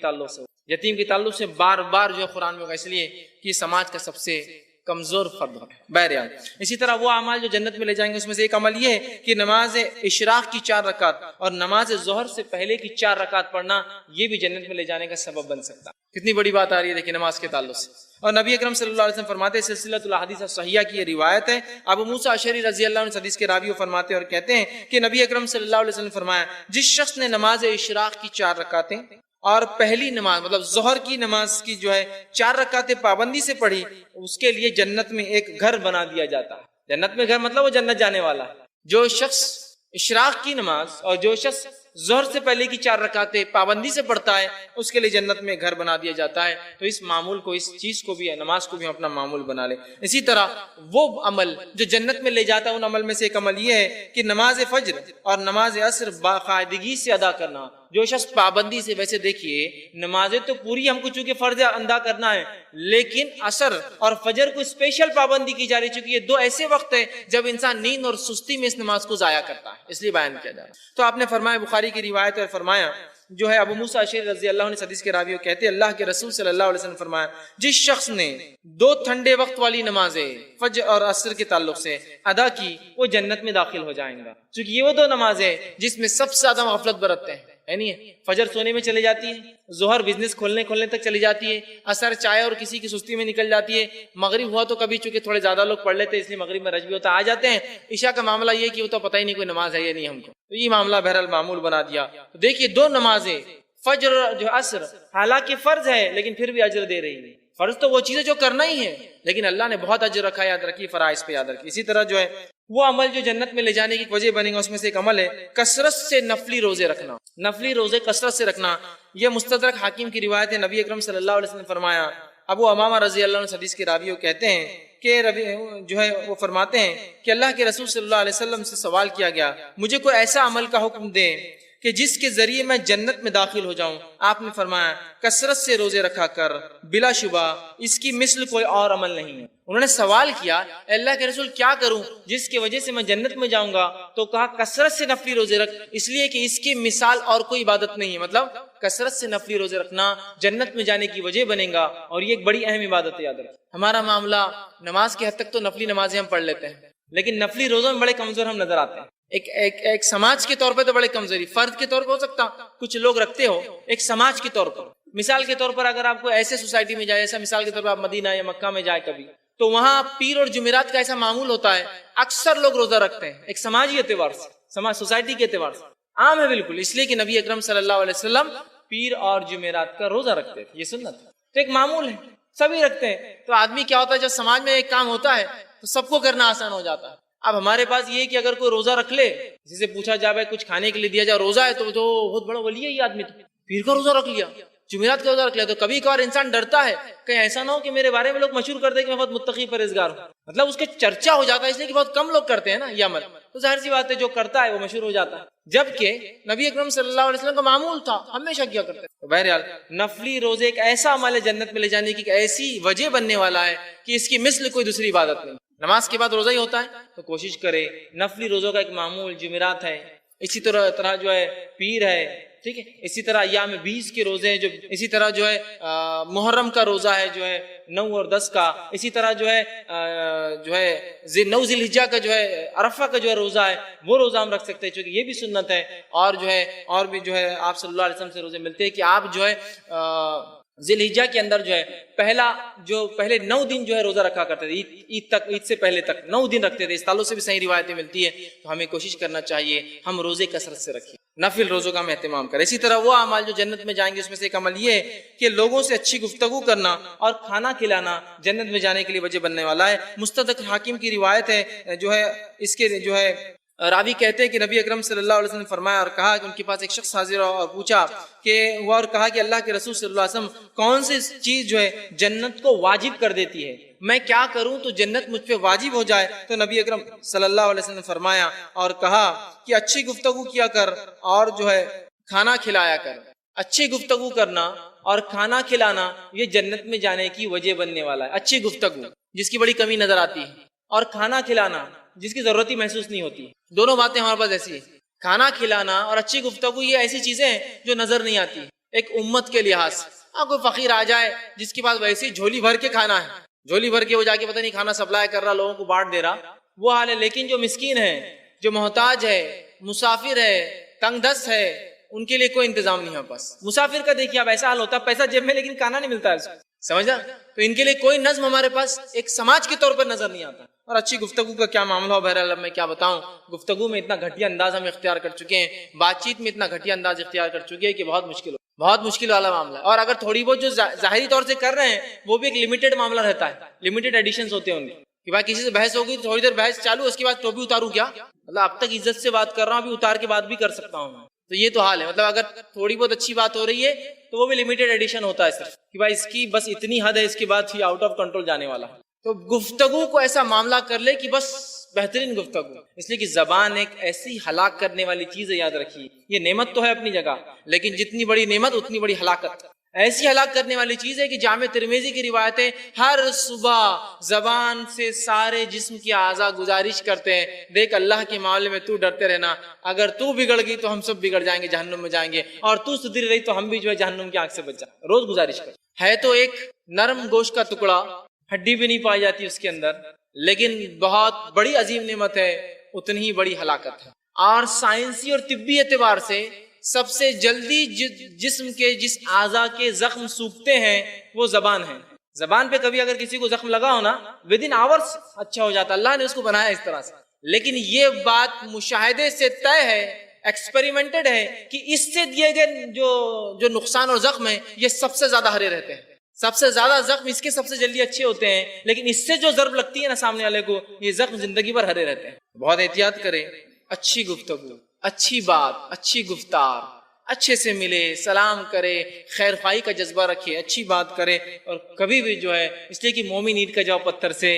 تعلق سے بار بار جو قرآن میں ہوگا، اس لیے کہ سماج کا سب سے کمزور فرد ہے۔ بہرحال اسی طرح وہ اعمال جو جنت میں لے جائیں گے اس میں سے ایک عمل یہ ہے کہ نماز اشراق کی 4 رکعت اور نماز ظہر سے پہلے کی 4 رکعت پڑھنا، یہ بھی جنت میں لے جانے کا سبب بن سکتا ہے۔ کتنی بڑی بات آ رہی ہے دیکھیں نماز کے تعلق سے۔ اور نبی اکرم صلی اللہ علیہ وسلم فرماتے ہیں، سلسلۃ الاحادیث الصحیحہ کی یہ روایت ہے، ابو موسیٰ اشعری رضی اللہ عنہ حدیث کے راوی فرماتے ہیں اور کہتے ہیں کہ نبی اکرم صلی اللہ علیہ وسلم فرمایا، جس شخص نے نماز اشراق کی 4 رکعتیں اور پہلی نماز مطلب ظہر کی نماز کی جو ہے 4 رکعتیں پابندی سے پڑھی، اس کے لیے جنت میں ایک گھر بنا دیا جاتا ہے۔ جنت میں گھر مطلب وہ جنت جانے والا ہے۔ جو شخص اشراق کی نماز اور جو شخص ظہر سے پہلے کی 4 رکعتیں پابندی سے پڑھتا ہے، اس کے لیے جنت میں گھر بنا دیا جاتا ہے۔ تو اس معمول کو، اس چیز کو بھی، نماز کو بھی ہم اپنا معمول بنا لیں۔ اسی طرح وہ عمل جو جنت میں لے جاتا ہے، ان عمل میں سے ایک عمل یہ ہے کہ نماز فجر اور نماز عصر باقاعدگی سے ادا کرنا۔ جو شخص پابندی سے، ویسے دیکھیے نمازیں تو پوری ہم کو چونکہ فرض ادا کرنا ہے، لیکن عصر اور فجر کو اسپیشل پابندی کی جا رہی، چونکہ یہ 2 ایسے وقت ہیں جب انسان نیند اور سستی میں اس نماز کو ضائع کرتا ہے، اس لیے بیان کیا جا رہا ہے۔ تو آپ نے فرمایا، بخاری کی روایت ہے، فرمایا جو ہے ابو موسیٰ اشعری رضی اللہ عنہ حدیث کے راوی کہتے ہیں، اللہ کے رسول صلی اللہ علیہ وسلم فرمایا، جس شخص نے 2 ٹھنڈے وقت والی نمازیں فجر اور عصر کے تعلق سے ادا کی، وہ جنت میں داخل ہو جائیں گا۔ چونکہ یہ وہ 2 نمازیں جس میں سب سے زیادہ غفلت برتتے ہیں، ہے نہیں؟ فجر سونے میں چلی جاتی ہے، ظہر بزنس کھولنے تک چلی جاتی ہے، عصر چائے اور کسی کی سستی میں نکل جاتی ہے، مغرب ہوا تو کبھی چونکہ تھوڑے زیادہ لوگ پڑھ لیتے ہیں اس لیے مغرب میں رش بھی ہوتا آ جاتے ہیں، عشاء کا معاملہ یہ کہ وہ تو پتہ ہی نہیں کوئی نماز ہے یا نہیں ہم کو، تو یہ معاملہ بہرحال معمول بنا دیا۔ تو دیکھیے 2 نمازیں فجر جو عصر حالانکہ فرض ہے لیکن پھر بھی اجر دے رہی ہے۔ فرض تو وہ چیزیں جو کرنا ہی ہے، لیکن اللہ نے بہت اجر رکھا، یاد رکھیے فرائض پہ یاد رکھیے۔ اسی طرح جو ہے وہ عمل جو جنت میں لے جانے کی وجہ بنے گا، اس میں سے ایک عمل ہے کثرت سے نفلی روزے رکھنا، نفلی روزے کثرت سے رکھنا۔ یہ مستدرک حاکم کی روایت ہے، نبی اکرم صلی اللہ علیہ وسلم فرمایا، ابو امامہ رضی اللہ عنہ حدیث کے راوی کہتے ہیں کہ جو ہے وہ فرماتے ہیں کہ اللہ کے رسول صلی اللہ علیہ وسلم سے سوال کیا گیا، مجھے کوئی ایسا عمل کا حکم دیں کہ جس کے ذریعے میں جنت میں داخل ہو جاؤں۔ آپ نے فرمایا، کثرت سے روزے رکھا کر، بلا شبہ اس کی مثل کوئی اور عمل نہیں ہے۔ انہوں نے سوال کیا، اللہ کے رسول کیا کروں جس کی وجہ سے میں جنت میں جاؤں گا؟ تو کہا کثرت سے نفلی روزے رکھ، اس لیے کہ اس کی مثال اور کوئی عبادت نہیں ہے۔ مطلب کثرت سے نفلی روزے رکھنا جنت میں جانے کی وجہ بنے گا، اور یہ ایک بڑی اہم عبادت ہے، یاد رکھیں۔ ہمارا معاملہ نماز کے حد تک تو نفلی نمازیں ہم پڑھ لیتے ہیں، لیکن نفلی روزوں میں بڑے کمزور ہم نظر آتے ہیں۔ ایک سماج کے طور پہ تو بڑے کمزوری، فرد کے طور پر ہو سکتا کچھ لوگ رکھتے ہو، ایک سماج کے طور پر، مثال کے طور پر اگر آپ کو ایسے سوسائٹی میں جائے، ایسا مثال کے طور پر آپ مدینہ یا مکہ میں جائے کبھی، تو وہاں پیر اور جمعرات کا ایسا معمول ہوتا ہے، اکثر لوگ روزہ رکھتے ہیں، ایک سماجی اعتبار سے، سماج سوسائٹی کے اعتبار سے عام ہے بالکل، اس لیے کہ نبی اکرم صلی اللہ علیہ وسلم پیر اور جمعرات کا روزہ رکھتے تھے، یہ سنت ہے، تو ایک معمول ہے، سبھی رکھتے ہیں۔ تو آدمی کیا ہوتا ہے، جب سماج میں ایک کام ہوتا ہے تو سب کو کرنا آسان ہو جاتا ہے۔ اب ہمارے پاس یہ ہے کہ اگر کوئی روزہ رکھ لے، کسی سے پوچھا جائے بھائی کچھ کھانے کے لیے دیا جائے، روزہ ہے تو بہت بڑا ولی ہے یہ آدمی، تو پیر کا روزہ رکھ لیا، جمعرات کا روزہ رکھ لیا. تو کبھی کبھار انسان ڈرتا ہے کہ ایسا نہ ہو کہ میرے بارے میں لوگ مشہور کر دیں کہ میں بہت متقی پرہیزگار ہوں. مطلب اس کے چرچا ہو جاتا ہے، اس لیے کہ بہت کم لوگ کرتے ہیں نا یہ عمل. تو ظاہر سی بات ہے جو کرتا ہے وہ مشہور ہو جاتا ہے. جبکہ نبی اکرم صلی اللہ علیہ وسلم کا معمول تھا، ہمیشہ کیا کرتے. تو بہرحال نفلی روزے ایک ایسا عمل ہے جنت میں لے جانے کی، ایک ایسی وجہ بننے والا ہے کہ اس کی مثل کوئی دوسری عبادت نہیں. نماز کے بعد روزہ ہی ہوتا ہے تو کوشش کرے. نفلی روزوں کا ایک معمول جمعرات ہے، اسی طرح جو ہے پیر ہے، ٹھیک ہے، اسی طرح ایام 20 کے روزے ہیں، جو اسی طرح جو ہے محرم کا روزہ ہے جو ہے 9 اور 10 کا، اسی طرح جو ہے 9 ذی الحجہ کا جو ہے عرفہ کا جو ہے روزہ ہے وہ روزہ ہم رکھ سکتے ہیں، چونکہ یہ بھی سنت ہے. اور جو ہے اور بھی جو ہے آپ صلی اللہ علیہ وسلم سے روزے ملتے ہیں کہ آپ جو ہے ذی الحجہ کے اندر جو ہے پہلے 9 دن جو ہے روزہ رکھا کرتے تھے، عید سے پہلے تک 9 دن رکھتے تھے. اس تعلق سے بھی صحیح روایتیں ملتی ہے. تو ہمیں کوشش کرنا چاہیے ہم روزے کثرت سے رکھیں، نفل روزوں کا ہم اہتمام کریں. اسی طرح وہ اعمال جو جنت میں جائیں گے اس میں سے ایک عمل یہ ہے کہ لوگوں سے اچھی گفتگو کرنا اور کھانا کھلانا جنت میں جانے کے لیے وجہ بننے والا ہے. مستدرک حاکم کی روایت ہے، جو ہے اس کے جو ہے راوی کہتے ہیں کہ نبی اکرم صلی اللہ علیہ وسلم نے فرمایا اور کہا کہ ان کے پاس ایک شخص حاضر اور پوچھا کہ وہ اور کہا کہ اللہ کے رسول صلی اللہ علیہ وسلم کون سی چیز جو ہے جنت کو واجب کر دیتی ہے، میں کیا کروں تو جنت مجھ پہ واجب ہو جائے. تو نبی اکرم صلی اللہ علیہ وسلم نے فرمایا اور کہا کہ اچھی گفتگو کیا کر اور جو ہے کھانا کھلایا کر. اچھی گفتگو کرنا اور کھانا کھلانا یہ جنت میں جانے کی وجہ بننے والا ہے. اچھی گفتگو جس کی بڑی کمی نظر آتی ہے، اور کھانا کھلانا جس کی ضرورت ہی محسوس نہیں ہوتی. دونوں باتیں ہمارے پاس ایسی ہیں. کھانا کھلانا اور اچھی گفتگو یہ ایسی چیزیں ہیں جو نظر نہیں آتی. ایک امت کے لحاظ سے کوئی فقیر آ جائے جس کے پاس ویسی جھولی بھر کے کھانا ہے، جھولی بھر کے وہ جا کے پتہ نہیں کھانا سپلائی کر رہا، لوگوں کو بانٹ دے رہا، وہ حال ہے. لیکن جو مسکین ہے، جو محتاج ہے، مسافر ہے، تنگ دست ہے، ان کے لیے کوئی انتظام نہیں ہے پاس. مسافر کا دیکھیے اب ایسا حال ہوتا ہے پیسہ جیب میں لیکن کھانا نہیں ملتا ہے اس کو، سمجھا؟ تو ان کے لیے کوئی نظم ہمارے پاس ایک سماج کے طور پر نظر نہیں آتا. اور اچھی گفتگو کا کیا معاملہ ہو، بہرحال میں کیا بتاؤں. گفتگو میں اتنا گھٹیا انداز ہم اختیار کر چکے ہیں، بات چیت میں اتنا گھٹیا انداز اختیار کر چکے ہیں کہ بہت مشکل والا معاملہ ہے. اور اگر تھوڑی بہت جو ظاہری طور سے کر رہے ہیں وہ بھی ایک لمیٹڈ معاملہ رہتا ہے، لمیٹڈ ایڈیشنز ہوتے ہیں ان کے کہ بھائی کسی سے بحث ہوگی تو تھوڑی دیر بحث چالو، اس کے بعد ٹوپی اتاروں کیا، مطلب اب تک عزت سے بات کر رہا ہوں، ابھی اتار کے بات بھی کر سکتا ہوں. تو یہ تو حال ہے. مطلب اگر تھوڑی بہت اچھی بات ہو رہی ہے تو وہ بھی لمیٹڈ ایڈیشن ہوتا ہے صرف کہ بھائی اس کی بس اتنی حد ہے، اس کے بعد ہی آؤٹ آف کنٹرول جانے والا. تو گفتگو کو ایسا معاملہ کر لے کہ بس بہترین گفتگو، اس لیے کہ زبان ایک ایسی ہلاک کرنے والی چیز ہے. یاد رکھیے یہ نعمت تو ہے اپنی جگہ، لیکن جتنی بڑی نعمت اتنی بڑی ہلاکت. ایسی ہلاک کرنے والی چیز ہے کہ جامع ترمذی کی روایت ہے ہر صبح زبان سے سارے جسم کی اعضاء گزارش کرتے ہیں، دیکھ اللہ کے معاملے میں تو ڈرتے رہنا، اگر تو بگڑ گئی تو ہم سب بگڑ جائیں گے، جہنم میں جائیں گے، اور تو سدھر رہی تو ہم بھی جو ہے جہنم کی آنکھ سے بچ جائیں. روز گزارش کر. ہے تو ایک نرم گوشت کا ٹکڑا، ہڈی بھی نہیں پائی جاتی اس کے اندر، لیکن بہت بڑی عظیم نعمت ہے، اتنی ہی بڑی ہلاکت ہے. اور سائنسی اور طبی اعتبار سے سب سے جلدی جسم کے جس اعضاء کے زخم سوکھتے ہیں وہ زبان ہے. زبان پہ کبھی اگر کسی کو زخم لگا ہونا ودن آورز اچھا ہو جاتا، اللہ نے اس کو بنایا اس طرح سے. لیکن یہ بات مشاہدے سے طے ہے، ایکسپیریمنٹڈ ہے کہ اس سے دیے گئے جو نقصان اور زخم ہے یہ سب سے زیادہ ہرے رہتے ہیں. سب سے زیادہ زخم اس کے سب سے جلدی اچھے ہوتے ہیں، لیکن اس سے جو ضرب لگتی ہے نا سامنے والے کو، یہ زخم زندگی بھر ہرے رہتے ہیں. بہت احتیاط کریں. اچھی گفتگو، اچھی بات، اچھی گفتار، اچھے سے ملے، سلام کرے، خیر خواہی کا جذبہ رکھے، اچھی بات کرے. اور کبھی بھی جو ہے اس لیے کہ مومن اینٹ کا جواب پتھر سے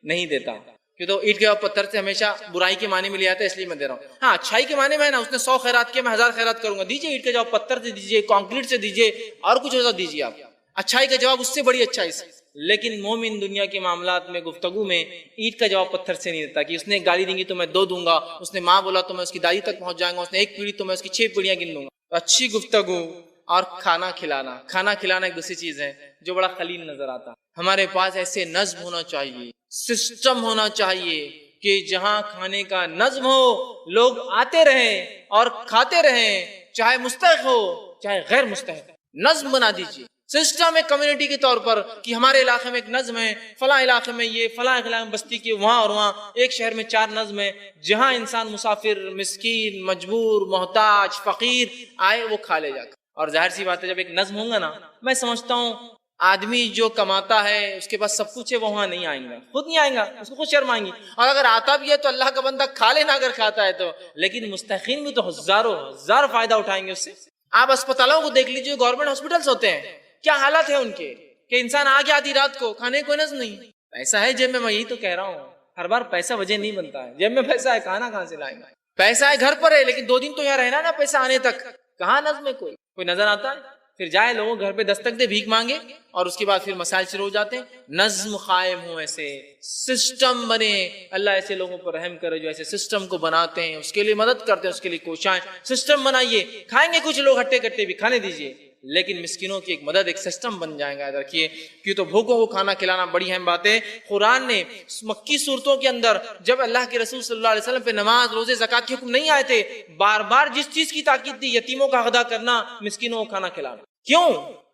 نہیں دیتا، کہ تو اینٹ کے جواب پتھر سے ہمیشہ برائی کے معنی میں لے آتا ہے، اس لیے میں دے رہا ہوں. ہاں اچھائی کے معنی میں ہے نا، اس نے 100 خیرات کیا، میں 1000 خیرات کروں گا، دیجیے. اینٹ کا جواب پتھر سے دیجیے، کانکریٹ سے دیجیے، اور کچھ ہو دیجیے. آپ اچھائی کا جواب اس سے بڑی اچھائی سے. لیکن مومن دنیا کے معاملات میں گفتگو میں اینٹ کا جواب پتھر سے نہیں دیتا کہ اس نے گالی دیں گی تو میں 2 دوں گا، اس نے ماں بولا تو میں اس کی دادی تک پہنچ جائیں گا، اس نے 1 پیڑھی تو میں اس کی 6 پیڑھیاں گن لوں گا. اچھی گفتگو اور کھانا کھلانا ایک دوسری چیز ہے جو بڑا قلیل نظر آتا. ہمارے پاس ایسے نظم ہونا چاہیے، سسٹم ہونا چاہیے کہ جہاں کھانے کا نظم ہو، لوگ آتے رہیں اور کھاتے رہیں، چاہے مستحق ہو چاہے غیر مستحق. نظم بنا دیجیے، سسٹم ہے کمیونٹی کے طور پر کہ ہمارے علاقے میں ایک نظم ہے، فلاں علاقے میں یہ، فلاں علاقے میں بستی کے وہاں، اور وہاں ایک شہر میں 4 نظم ہے، جہاں انسان مسافر، مسکین، مجبور، محتاج، فقیر آئے وہ کھا لے جا کر. اور ظاہر سی بات ہے جب ایک نظم ہوگا نا، میں سمجھتا ہوں آدمی جو کماتا ہے اس کے پاس سب کچھ ہے، وہ وہاں نہیں آئیں گا، خود نہیں آئیں گا، اس کو خود شرم آئیں گی. اور اگر آتا بھی ہے تو اللہ کا بندہ کھا لینا اگر کھاتا ہے تو، لیکن مستحقین بھی تو ہزاروں ہزار فائدہ اٹھائیں گے اس سے. آپ اسپتالوں کو دیکھ لیجیے، گورنمنٹ ہاسپٹلس ہوتے ہیں، کیا حالت ہے ان کے کہ انسان آ گیا آدھی رات کو، کھانے کو نظم نہیں، پیسہ ہے جیب میں یہی تو کہہ رہا ہوں، ہر بار پیسہ وجہ نہیں بنتا ہے، جیب میں پیسہ ہے، کھانا کہاں سے لائیں گے؟ پیسہ ہے گھر پر ہے لیکن 2 دن تو یہاں رہنا نا پیسہ آنے تک، کہاں نظم ہے؟ کوئی نظر آتا ہے؟ پھر جائے لوگوں گھر پہ دستک دے، بھیک مانگے، اور اس کے بعد پھر مسائل شروع ہو جاتے ہیں۔ نظم قائم ہو، ایسے سسٹم بنے، اللہ ایسے لوگوں پر رحم کرے جو ایسے سسٹم کو بناتے ہیں، اس کے لیے مدد کرتے ہیں، اس کے لیے کوشاں سسٹم بنائیے۔ کھائیں گے کچھ لوگ ہٹے کٹے بھی، کھانے دیجیے، لیکن مسکینوں کی ایک مدد، ایک سسٹم بن جائے گا۔ یاد رکھیے کہ تو بھوکوں کو کھانا کھلانا بڑی اہم بات ہے۔ قرآن نے مکی صورتوں کے اندر جب اللہ کے رسول صلی اللہ علیہ وسلم پہ نماز، روزے، زکوٰۃ کے حکم نہیں آئے تھے، بار بار جس چیز کی تاکید دی، یتیموں کا ادا کرنا، مسکینوں کو کھانا کھلانا۔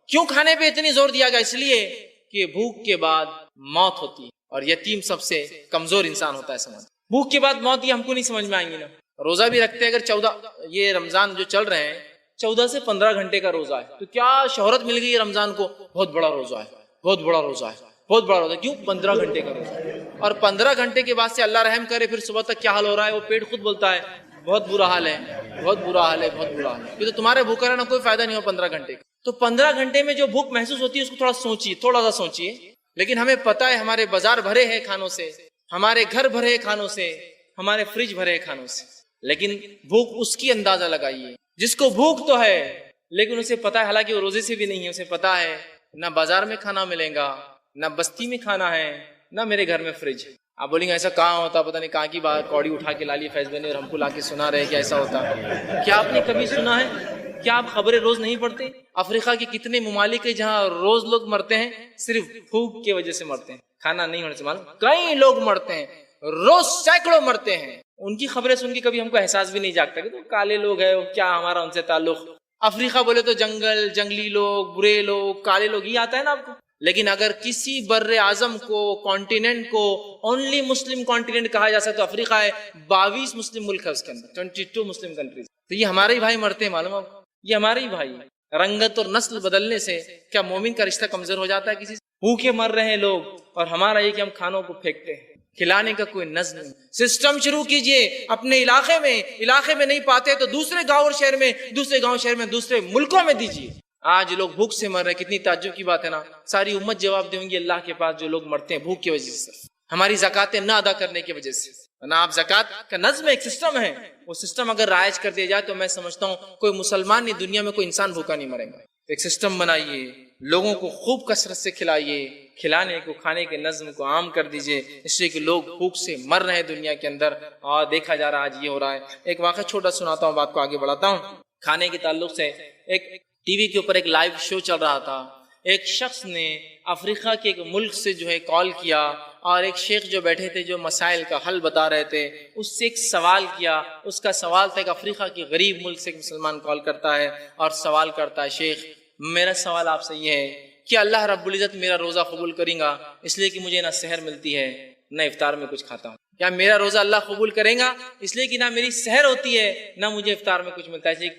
کیوں کھانے پہ اتنی زور دیا گیا؟ اس لیے کہ بھوک کے بعد موت ہوتی ہے، اور یتیم سب سے کمزور انسان ہوتا ہے سمجھ۔ بھوک کے بعد موت، یہ ہم کو نہیں سمجھ میں آئیں گی نا۔ روزہ بھی رکھتے ہیں، اگر 14 یہ رمضان جو چل رہے ہیں 14 سے 15 گھنٹے کا روزہ ہے، تو کیا شہرت مل گئی ہے رمضان کو؟ بہت بڑا روزہ ہے، بہت بڑا روزہ ہے، بہت بڑا روزہ ہے۔ کیوں؟ 15 گھنٹے کا روزہ ہے، اور 15 گھنٹے کے بعد سے اللہ رحم کرے پھر صبح تک کیا حال ہو رہا ہے، وہ پیٹ خود بولتا ہے بہت برا حال ہے، بہت برا حال ہے، بہت برا حال ہے۔ یہ تو تمہارے بھوکا رہنا کوئی فائدہ نہیں ہو 15 گھنٹے کا۔ تو 15 گھنٹے میں جو بھوک محسوس ہوتی ہے اس کو تھوڑا سا سوچیے۔ لیکن ہمیں پتا ہے ہمارے بازار بھرے ہیں کھانوں سے، ہمارے گھر بھرے ہیں کھانوں سے، ہمارے فریج بھرے ہیں کھانوں سے، لیکن بھوک اس کی اندازہ لگائیے جس کو بھوک تو ہے لیکن اسے پتا ہے، حالانکہ وہ روزے سے بھی نہیں ہے، اسے پتا ہے نہ بازار میں کھانا ملے گا، نہ بستی میں کھانا ہے، نہ میرے گھر میں فریج ہے۔ آپ بولیں گے ایسا کہاں ہوتا، پتہ نہیں کہاں کی بات کوڑی اٹھا کے لا لی فیض بھائی نے اور ہم کو لا کے سنا رہے کہ ایسا ہوتا۔ کیا آپ نے کبھی سنا ہے؟ کیا آپ خبریں روز نہیں پڑھتے؟ افریقہ کے کتنے ممالک ہیں جہاں روز لوگ مرتے ہیں، صرف بھوک کی وجہ سے مرتے ہیں، کھانا نہیں ہونے سے معلوم کئی لوگ مرتے ہیں، روز سینکڑوں مرتے ہیں۔ ان کی خبریں سن کے کبھی ہم کو احساس بھی نہیں جاگتا کہ تو کالے لوگ ہیں، کیا ہمارا ان سے تعلق؟ افریقہ بولے تو جنگل، جنگلی لوگ، برے لوگ، کالے لوگ، یہ آتا ہے نا آپ کو۔ لیکن اگر کسی بر اعظم کو، کانٹیننٹ کو اونلی مسلم کانٹیننٹ کہا جا سکتا تو افریقہ ہے۔ 22 مسلم ملک ہے اس کے اندر، 22 مسلم کنٹریز۔ تو یہ ہمارے ہی بھائی مرتے ہیں، معلوم آپ، یہ ہمارے ہی بھائی۔ رنگت اور نسل بدلنے سے کیا مومن کا رشتہ کمزور ہو جاتا ہے کسی سے؟ بھوکے مر رہے ہیں لوگ، اور ہمارا یہ کہ ہم کھانوں کو پھینکتے ہیں۔ کھلانے کا کوئی نظم نہیں۔ سسٹم شروع کیجئے اپنے علاقے میں نہیں پاتے تو دوسرے گاؤں اور شہر میں، دوسرے گاؤں شہر میں، دوسرے ملکوں میں دیجئے۔ آج لوگ بھوک سے مر رہے ہیں، کتنی تعجب کی بات ہے نا۔ ساری امت جواب دیں گی اللہ کے پاس جو لوگ مرتے ہیں بھوک کی وجہ سے، ہماری زکاتیں نہ ادا کرنے کی وجہ سے۔ نہ آپ زکات کا نظم ایک سسٹم ہے، وہ سسٹم اگر رائج کر دیا جائے تو میں سمجھتا ہوں کوئی مسلمان نہیں، دنیا میں کوئی انسان بھوکا نہیں مرے گا۔ ایک سسٹم بنائیے، لوگوں کو خوب کثرت سے کھلائیے، کھلانے کو، کھانے کے نظم کو عام کر دیجئے، اس لیے کہ لوگ بھوک سے مر رہے ہیں دنیا کے اندر، اور دیکھا جا رہا آج یہ ہو رہا ہے۔ ایک واقعہ چھوٹا سناتا ہوں، بات کو آگے بڑھاتا ہوں۔ کھانے کے تعلق سے ایک ٹی وی کے اوپر ایک لائیو شو چل رہا تھا۔ ایک شخص نے افریقہ کے ایک ملک سے جو ہے کال کیا، اور ایک شیخ جو بیٹھے تھے جو مسائل کا حل بتا رہے تھے، اس سے ایک سوال کیا۔ اس کا سوال تھا کہ افریقہ کے غریب ملک سے ایک مسلمان کال کرتا ہے اور سوال کرتا ہے، شیخ میرا سوال آپ سے یہ ہے کہ اللہ رب العزت میرا روزہ قبول کریں گا، اس لیے کہ مجھے نہ سحر ملتی ہے نہ افطار میں کچھ کھاتا ہوں؟ کیا میرا روزہ اللہ قبول کرے گا اس لیے کہ نہ میری سحر ہوتی ہے نہ مجھے افطار میں کچھ ملتا ہے؟ اس لیے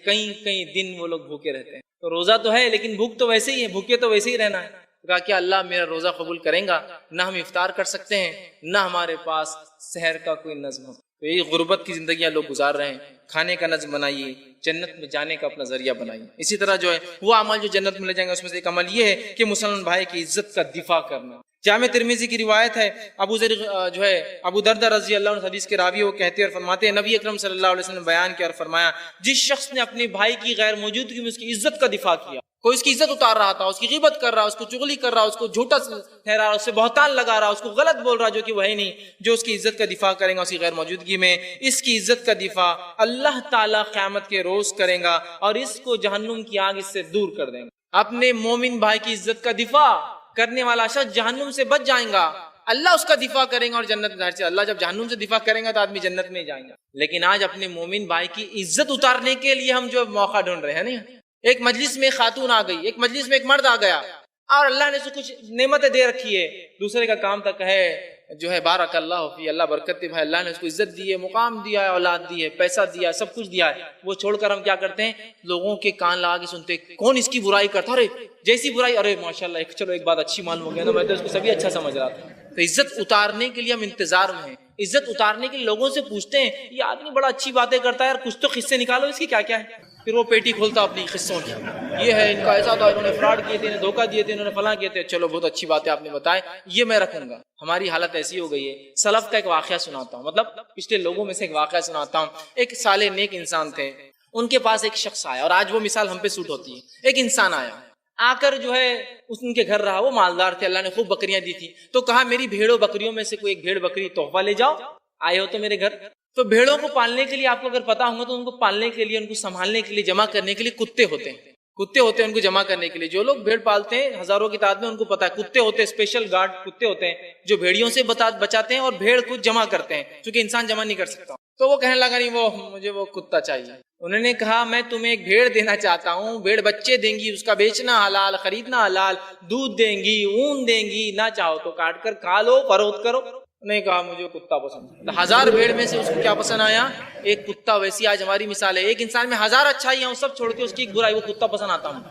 کئی دن وہ لوگ بھوکے رہتے ہیں۔ تو روزہ تو ہے لیکن بھوک تو ویسے ہی ہے، بھوکے تو ویسے ہی رہنا ہے۔ کہا کہ اللہ میرا روزہ قبول کریں گا، نہ ہم افطار کر سکتے ہیں نہ ہمارے پاس سحر کا کوئی نظم ہو۔ تو یہ غربت کی زندگیاں لوگ گزار رہے ہیں۔ کھانے کا نظم بنائیے، جنت میں جانے کا اپنا ذریعہ بنائیے۔ اسی طرح جو ہے وہ عمل جو جنت میں لے جائیں گے، اس میں سے ایک عمل یہ ہے کہ مسلمان بھائی کی عزت کا دفاع کرنا۔ جامع ترمذی کی روایت ہے، ابو دردہ رضی اللہ عنہ حدیث کے راوی، وہ کہتے اور فرماتے ہیں نبی اکرم صلی اللہ علیہ وسلم نے بیان کیا اور فرمایا، جس شخص نے اپنے بھائی کی غیر موجودگی میں اس کی عزت کا دفاع کیا، کوئی اس کی عزت اتار رہا تھا، اس کی غیبت کر رہا، اس کو چغلی کر رہا، اس کو جھوٹا ٹھہرا، اس سے بہتان لگا رہا، اس کو غلط بول رہا جو کہ وہ ہے نہیں، جو اس کی عزت کا دفاع کرے گا اس کی غیر موجودگی میں، اس کی عزت کا دفاع اللہ تعالیٰ قیامت کے روز کرے گا اور اس کو جہنم کی آگ اس سے دور کر دیں گا۔ اپنے مومن بھائی کی عزت کا دفاع کرنے والا شخص جہنم سے بچ جائیں گا، اللہ اس کا دفاع کریں گا اور جنت میں۔ ظاہر سے اللہ جب جہنم سے دفاع کریں گا تو آدمی جنت میں ہی جائیں گا۔ لیکن آج اپنے مومن بھائی کی عزت اتارنے کے لیے ہم جو موقع ڈھونڈ رہے ہیں نا، ایک مجلس میں خاتون آ گئی، ایک مجلس میں ایک مرد آ گیا اور اللہ نے اسے کچھ نعمتیں دے رکھی ہے، دوسرے کا کام تک ہے جو ہے بارک اللہ فی، اللہ برکت دے، بھائی اللہ نے اس کو عزت دی ہے، مقام دیا ہے، اولاد دی ہے، پیسہ دیا ہے، سب کچھ دیا ہے، وہ چھوڑ کر ہم کیا کرتے ہیں؟ لوگوں کے کان لگا کے سنتے کون اس کی برائی کرتا، ارے جیسی برائی، ارے ماشاءاللہ چلو ایک بات اچھی معلوم ہو گیا نا، میں تو اس کو سبھی اچھا سمجھ رہا تھا۔ تو عزت اتارنے کے لیے ہم انتظار میں ہیں، عزت اتارنے کے لیے لوگوں سے پوچھتے ہیں یہ آدمی بڑا اچھی باتیں کرتا ہے یار، کچھ تو قصے نکالو اس کی، کیا کیا ہے؟ پھر وہ پیٹی کھولتا اپنی قصوں کی، یہ ہے ان کا ایسا تھا، انہوں نے فراڈ کیے تھے، انہیں دھوکہ دیے تھے، انہوں نے فلاں کیے تھے، چلو بہت اچھی بات ہے آپ نے بتائے، یہ میں رکھوں گا۔ ہماری حالت ایسی ہو گئی ہے۔ سلف کا ایک واقعہ سناتا ہوں، مطلب پچھلے لوگوں میں سے ایک واقعہ سناتا ہوں۔ ایک صالح نیک انسان تھے، ان کے پاس ایک شخص آیا، اور آج وہ مثال ہم پہ سوٹ ہوتی ہے۔ ایک انسان آیا، آ کر جو ہے ان کے گھر رہا، وہ مالدار تھے، اللہ نے خوب بکریاں دی تھی، تو کہا میری بھیڑوں بکریوں میں سے کوئی ایک بھیڑ بکری تحفہ لے جاؤ، آئے ہو تو میرے گھر۔ تو بھیڑوں کو پالنے کے لیے آپ کو اگر پتا ہوگا تو ان کو پالنے کے لیے، ان کو سنبھالنے کے لیے، جمع کرنے کے لیے کتے ہوتے ہیں، کتے ہوتے ہیں ان کو جمع کرنے کے لیے۔ جو لوگ بھیڑ پالتے ہیں ہزاروں کی تعداد میں، ان کو پتا ہے کتے ہوتے ہیں، اسپیشل گارڈ کتے ہوتے ہیں جو بھیڑیوں سے بچاتے ہیں اور بھیڑ کو جمع کرتے ہیں، کیونکہ انسان جمع نہیں کر سکتا۔ تو وہ کہنے لگا نہیں، مجھے وہ کتا چاہیے۔ انہوں نے کہا میں تمہیں ایک بھیڑ دینا چاہتا ہوں، بھیڑ بچے دیں گی، اس کا بیچنا حلال، خریدنا حلال، دودھ دیں گی، اون دیں گی، نہ چاہو تو کاٹ کر کھا لو، فروخت کرو۔ نے کہا مجھے کتا پسند ہے۔ 1000 بھیڑ میں سے اس کو کیا پسند آیا؟ ایک کتا۔ ویسی آج ہماری مثال ہے، ایک انسان میں 1000 اچھائیاں ہیں، سب چھوڑ کے اس کی ایک برائی، وہ کتا پسند آتا ہوں۔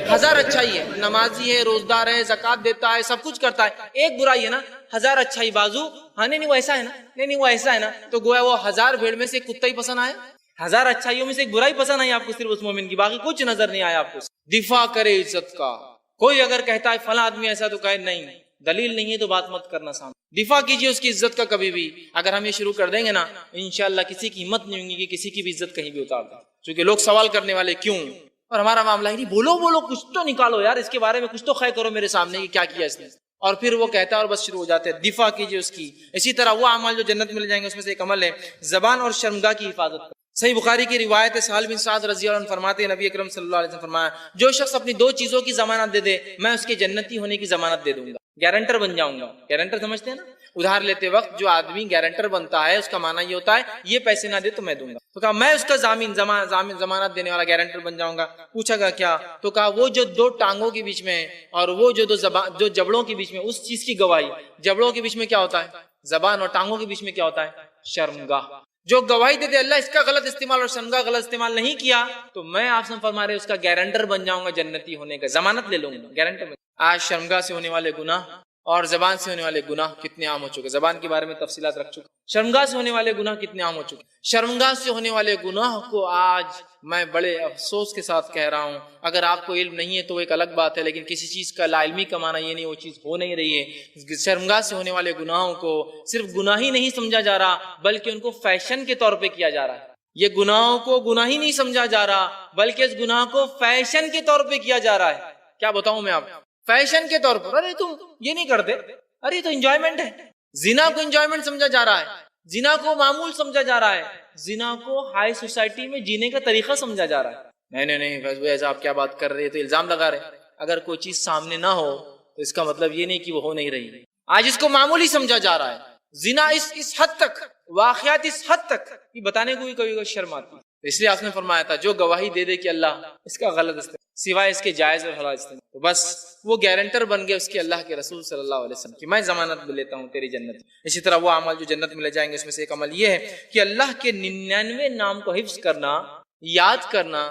1000 اچھائی ہے، نمازی ہے، روزدار ہے، زکات دیتا ہے، سب کچھ کرتا ہے، ایک برائی ہے نا، 1000 اچھائی بازو، ہاں نہیں وہ ایسا ہے نا، نہیں وہ ایسا ہے نا، تو گویا وہ 1000 بھیڑ میں سے ایک کتا ہی پسند آیا، 1000 اچھائیوں میں سے ایک برائی پسند آئی آپ کو، صرف اس مومن کی، باقی کچھ نظر نہیں آیا آپ کو۔ دفاع کرے عزت کا۔ کوئی اگر کہتا ہے فلاں آدمی ایسا، تو کہے نہیں، دلیل نہیں ہے تو بات مت کرنا سامنے، دفاع کیجئے اس کی عزت کا کبھی بھی۔ اگر ہم یہ شروع کر دیں گے نا، انشاءاللہ کسی کی ہمت نہیں ہوگی کہ کسی کی بھی عزت کہیں بھی اتار دیں، کیونکہ لوگ سوال کرنے والے کیوں، اور ہمارا معاملہ ہی نہیں، بولو کچھ تو نکالو یار، اس کے بارے میں کچھ تو خیر کرو میرے سامنے کہ کیا کیا اس نے، اور پھر وہ کہتا ہے اور بس شروع ہو جاتے ہیں۔ دفاع کیجئے اس کی۔ اسی طرح وہ اعمال جو جنت مل جائیں گے، اس میں سے ایک عمل ہے زبان اور شرمگاہ کی حفاظت۔ صحیح بخاری کی روایت ہے، سہل بن سعد رضی اللہ عنہ فرماتے ہیں نبی اکرم صلی اللہ علیہ وسلم فرمایا، جو شخص اپنی 2 چیزوں کی ضمانت دے دے، میں اس کے جنتی ہونے کی ضمانت دے دوں گا، گارنٹر بن جاؤں گا۔ گارنٹر سمجھتے ہیں نا؟ ادھار لیتے وقت جو آدمی گارنٹر بنتا ہے، اس کا معنی یہ ہوتا ہے یہ پیسے نہ دے تو میں دوں گا، تو کہا میں اس کا ضمانت دینے والا گارنٹر بن جاؤں گا۔ پوچھا گا کیا؟ تو کہا وہ جو 2 ٹانگوں کے بیچ میں ہے اور وہ جو دو جبڑوں کے بیچ میں، اس چیز کی گواہی۔ جبڑوں کے بیچ میں کیا ہوتا ہے؟ زبان، اور ٹانگوں کے بیچ میں کیا ہوتا ہے؟ شرمگاہ۔ جو گواہی دے دے اللہ اس کا غلط استعمال اور شرمگاہ غلط استعمال نہیں کیا، تو میں آپ سے فرما رہے اس کا گارنٹر بن جاؤں گا جنتی ہونے کا، ضمانت لے لوں گا، گارنٹر بن۔ آج شرمگاہ سے ہونے والے گناہ اور زبان سے ہونے والے گناہ کتنے عام ہو چکے، زبان کے بارے میں تفصیلات رکھ چکے، شرمگاہ سے ہونے والے گناہ کتنے عام ہو چکے۔ شرمگاہ سے ہونے والے گناہ کو آج میں بڑے افسوس کے ساتھ کہہ رہا ہوں، اگر آپ کو علم نہیں ہے تو ایک الگ بات ہے، لیکن کسی چیز کا لا علمی کا معنی یہ نہیں وہ چیز ہو نہیں رہی ہے۔ شرمگاہ سے ہونے والے گناہوں کو صرف گناہ ہی نہیں سمجھا جا رہا، بلکہ ان کو فیشن کے طور پہ کیا جا رہا ہے۔ یہ گناہوں کو گناہ ہی نہیں سمجھا جا رہا، بلکہ اس گناہ کو فیشن کے طور پہ کیا جا رہا ہے۔ کیا بتاؤں میں آپ، فیشن کے طور پر، ارے تم یہ نہیں کرتے، ارے تو انجوائمنٹ ہے۔ زنا کو انجوائمنٹ سمجھا جا رہا ہے، زنا کو معمول سمجھا جا رہا ہے، زنا کو ہائی سوسائٹی میں جینے کا طریقہ سمجھا جا رہا ہے۔ نہیں ایسا آپ کیا بات کر رہے ہیں، تو الزام لگا رہے۔ اگر کوئی چیز سامنے نہ ہو تو اس کا مطلب یہ نہیں کہ وہ ہو نہیں رہی، آج اس کو معمولی سمجھا جا رہا ہے۔ زنا اس حد تک، واقعات اس حد تک کہ بتانے کو بھی کبھی شرم آتی ہے۔ اس لیے آپ نے فرمایا تھا جو گواہی دے دے کہ اللہ اس کا غلط استعمال سوائے اس کے جائز اور حلال استعمال، تو بس وہ گارنٹر بن گئے اس کے اللہ کے رسول صلی اللہ علیہ وسلم کہ میں ضمانت لیتا ہوں تیری جنت۔ اسی طرح وہ عمل جو جنت میں لے جائیں گے، اس میں سے ایک عمل یہ ہے کہ اللہ کے 99 نام کو حفظ کرنا، یاد کرنا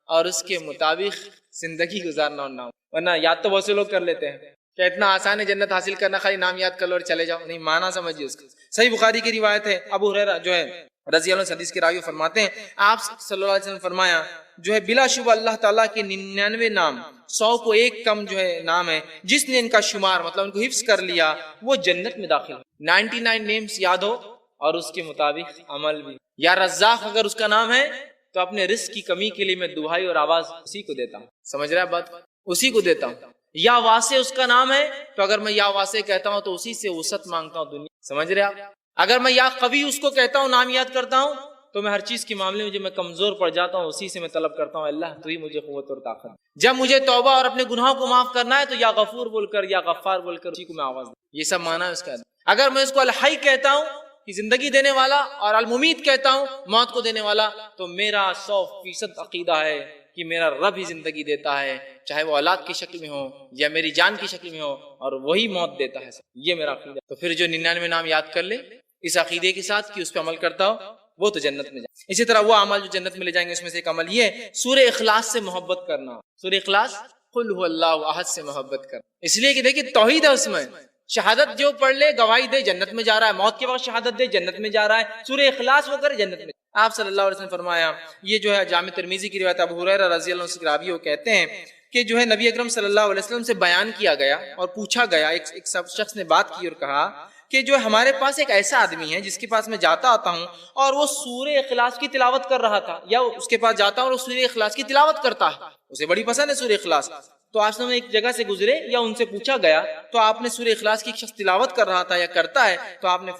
اور اس کے مطابق زندگی گزارنا اور نام، ورنہ یاد تو بہت سے لوگ کر لیتے ہیں کہ اتنا آسان ہے جنت حاصل کرنا، خالی نام یاد کر لو اور چلے جاؤ، نہیں، معنی سمجھیے اس کا۔ صحیح بخاری کی روایت ہے، ابو ہریرہ جو ہے رضی اللہ عنہ حدیث کے راوی فرماتے ہیں آپ صلی اللہ علیہ وسلم فرمایا جو ہے بلا شبہ اللہ تعالیٰ کے 99 نام 100 کو ایک کم جو ہے نام ہے، جس نے ان کا شمار مطلب ان کو حفظ کر لیا وہ جنت میں داخل ہو۔ 99 نیمز یاد ہو اور اس کے مطابق عمل بھی۔ یا رزاق اگر اس کا نام ہے تو اپنے رزق کی کمی کے لیے میں دعائی اور آواز اسی کو دیتا ہوں، سمجھ رہے ہیں بات، اسی کو دیتا ہوں۔ یا واسع اس کا نام ہے تو اگر میں یا واسع کہتا ہوں تو اسی سے وسعت مانگتا ہوں دنیا، سمجھ رہے آپ۔ اگر میں یا قوی اس کو کہتا ہوں، نام یاد کرتا ہوں، تو میں ہر چیز کے معاملے میں جو میں کمزور پڑ جاتا ہوں اسی سے میں طلب کرتا ہوں اللہ تو ہی مجھے قوت اور طاقت۔ جب مجھے توبہ اور اپنے گناہوں کو معاف کرنا ہے تو یا غفور بول کر یا غفار بول کر اسی کو میں آواز دوں، یہ سب معنی ہے اس کا۔ اگر میں اس کو الحی کہتا ہوں کہ زندگی دینے والا، اور الممید کہتا ہوں موت کو دینے والا، تو میرا 100% عقیدہ ہے کہ میرا رب ہی زندگی دیتا ہے، چاہے وہ اولاد کی شکل میں ہو یا میری جان کی شکل میں ہو، اور وہی موت دیتا ہے، یہ میرا عقیدہ۔ تو پھر جو 99 نام یاد کر لے اس عقیدے کے ساتھ کہ اس پہ عمل کرتا ہو وہ تو جنت میں جائے۔ اسی طرح وہ عمل جو جنت میں لے جائیں گے اس میں سے ایک عمل یہ ہے سورہ اخلاص سے محبت کرنا۔ سورہ اخلاص قل هو اللہ احد سے محبت کرنا، اس لیے کہ دیکھیں توحید ہے اس میں، شہادت جو پڑھ لے گواہی دے جنت میں جا رہا ہے، موت کے وقت شہادت دے جنت میں جا رہا ہے، سورہ اخلاص وہ کرے جنت میں۔ آپ صلی اللہ علیہ وسلم نے فرمایا، یہ جو ہے جامع ترمذی کی روایت ابو ہریرہ رضی اللہ عنہ سے راوی وہ کہتے ہیں کہ جو ہے نبی اکرم صلی اللہ علیہ وسلم سے بیان کیا گیا اور پوچھا گیا، ایک شخص نے بات کی اور کہا کہ جو ہمارے پاس ایک ایسا آدمی ہے جس کے پاس میں جاتا آتا ہوں اور وہ سورہ اخلاص کی تلاوت کر رہا تھا، یا اس کے پاس جاتا ہوں اور وہ سورہ اخلاص کی تلاوت کرتا ہے، اسے بڑی پسند ہے سورہ اخلاص۔ تو آپ نے ایک جگہ سے گزرے یا ان سے پوچھا گیا تو آپ نے سورہ اخلاص کی ایک شخص تلاوت کر رہا تھا یا کرتا ہے، تو آپ نے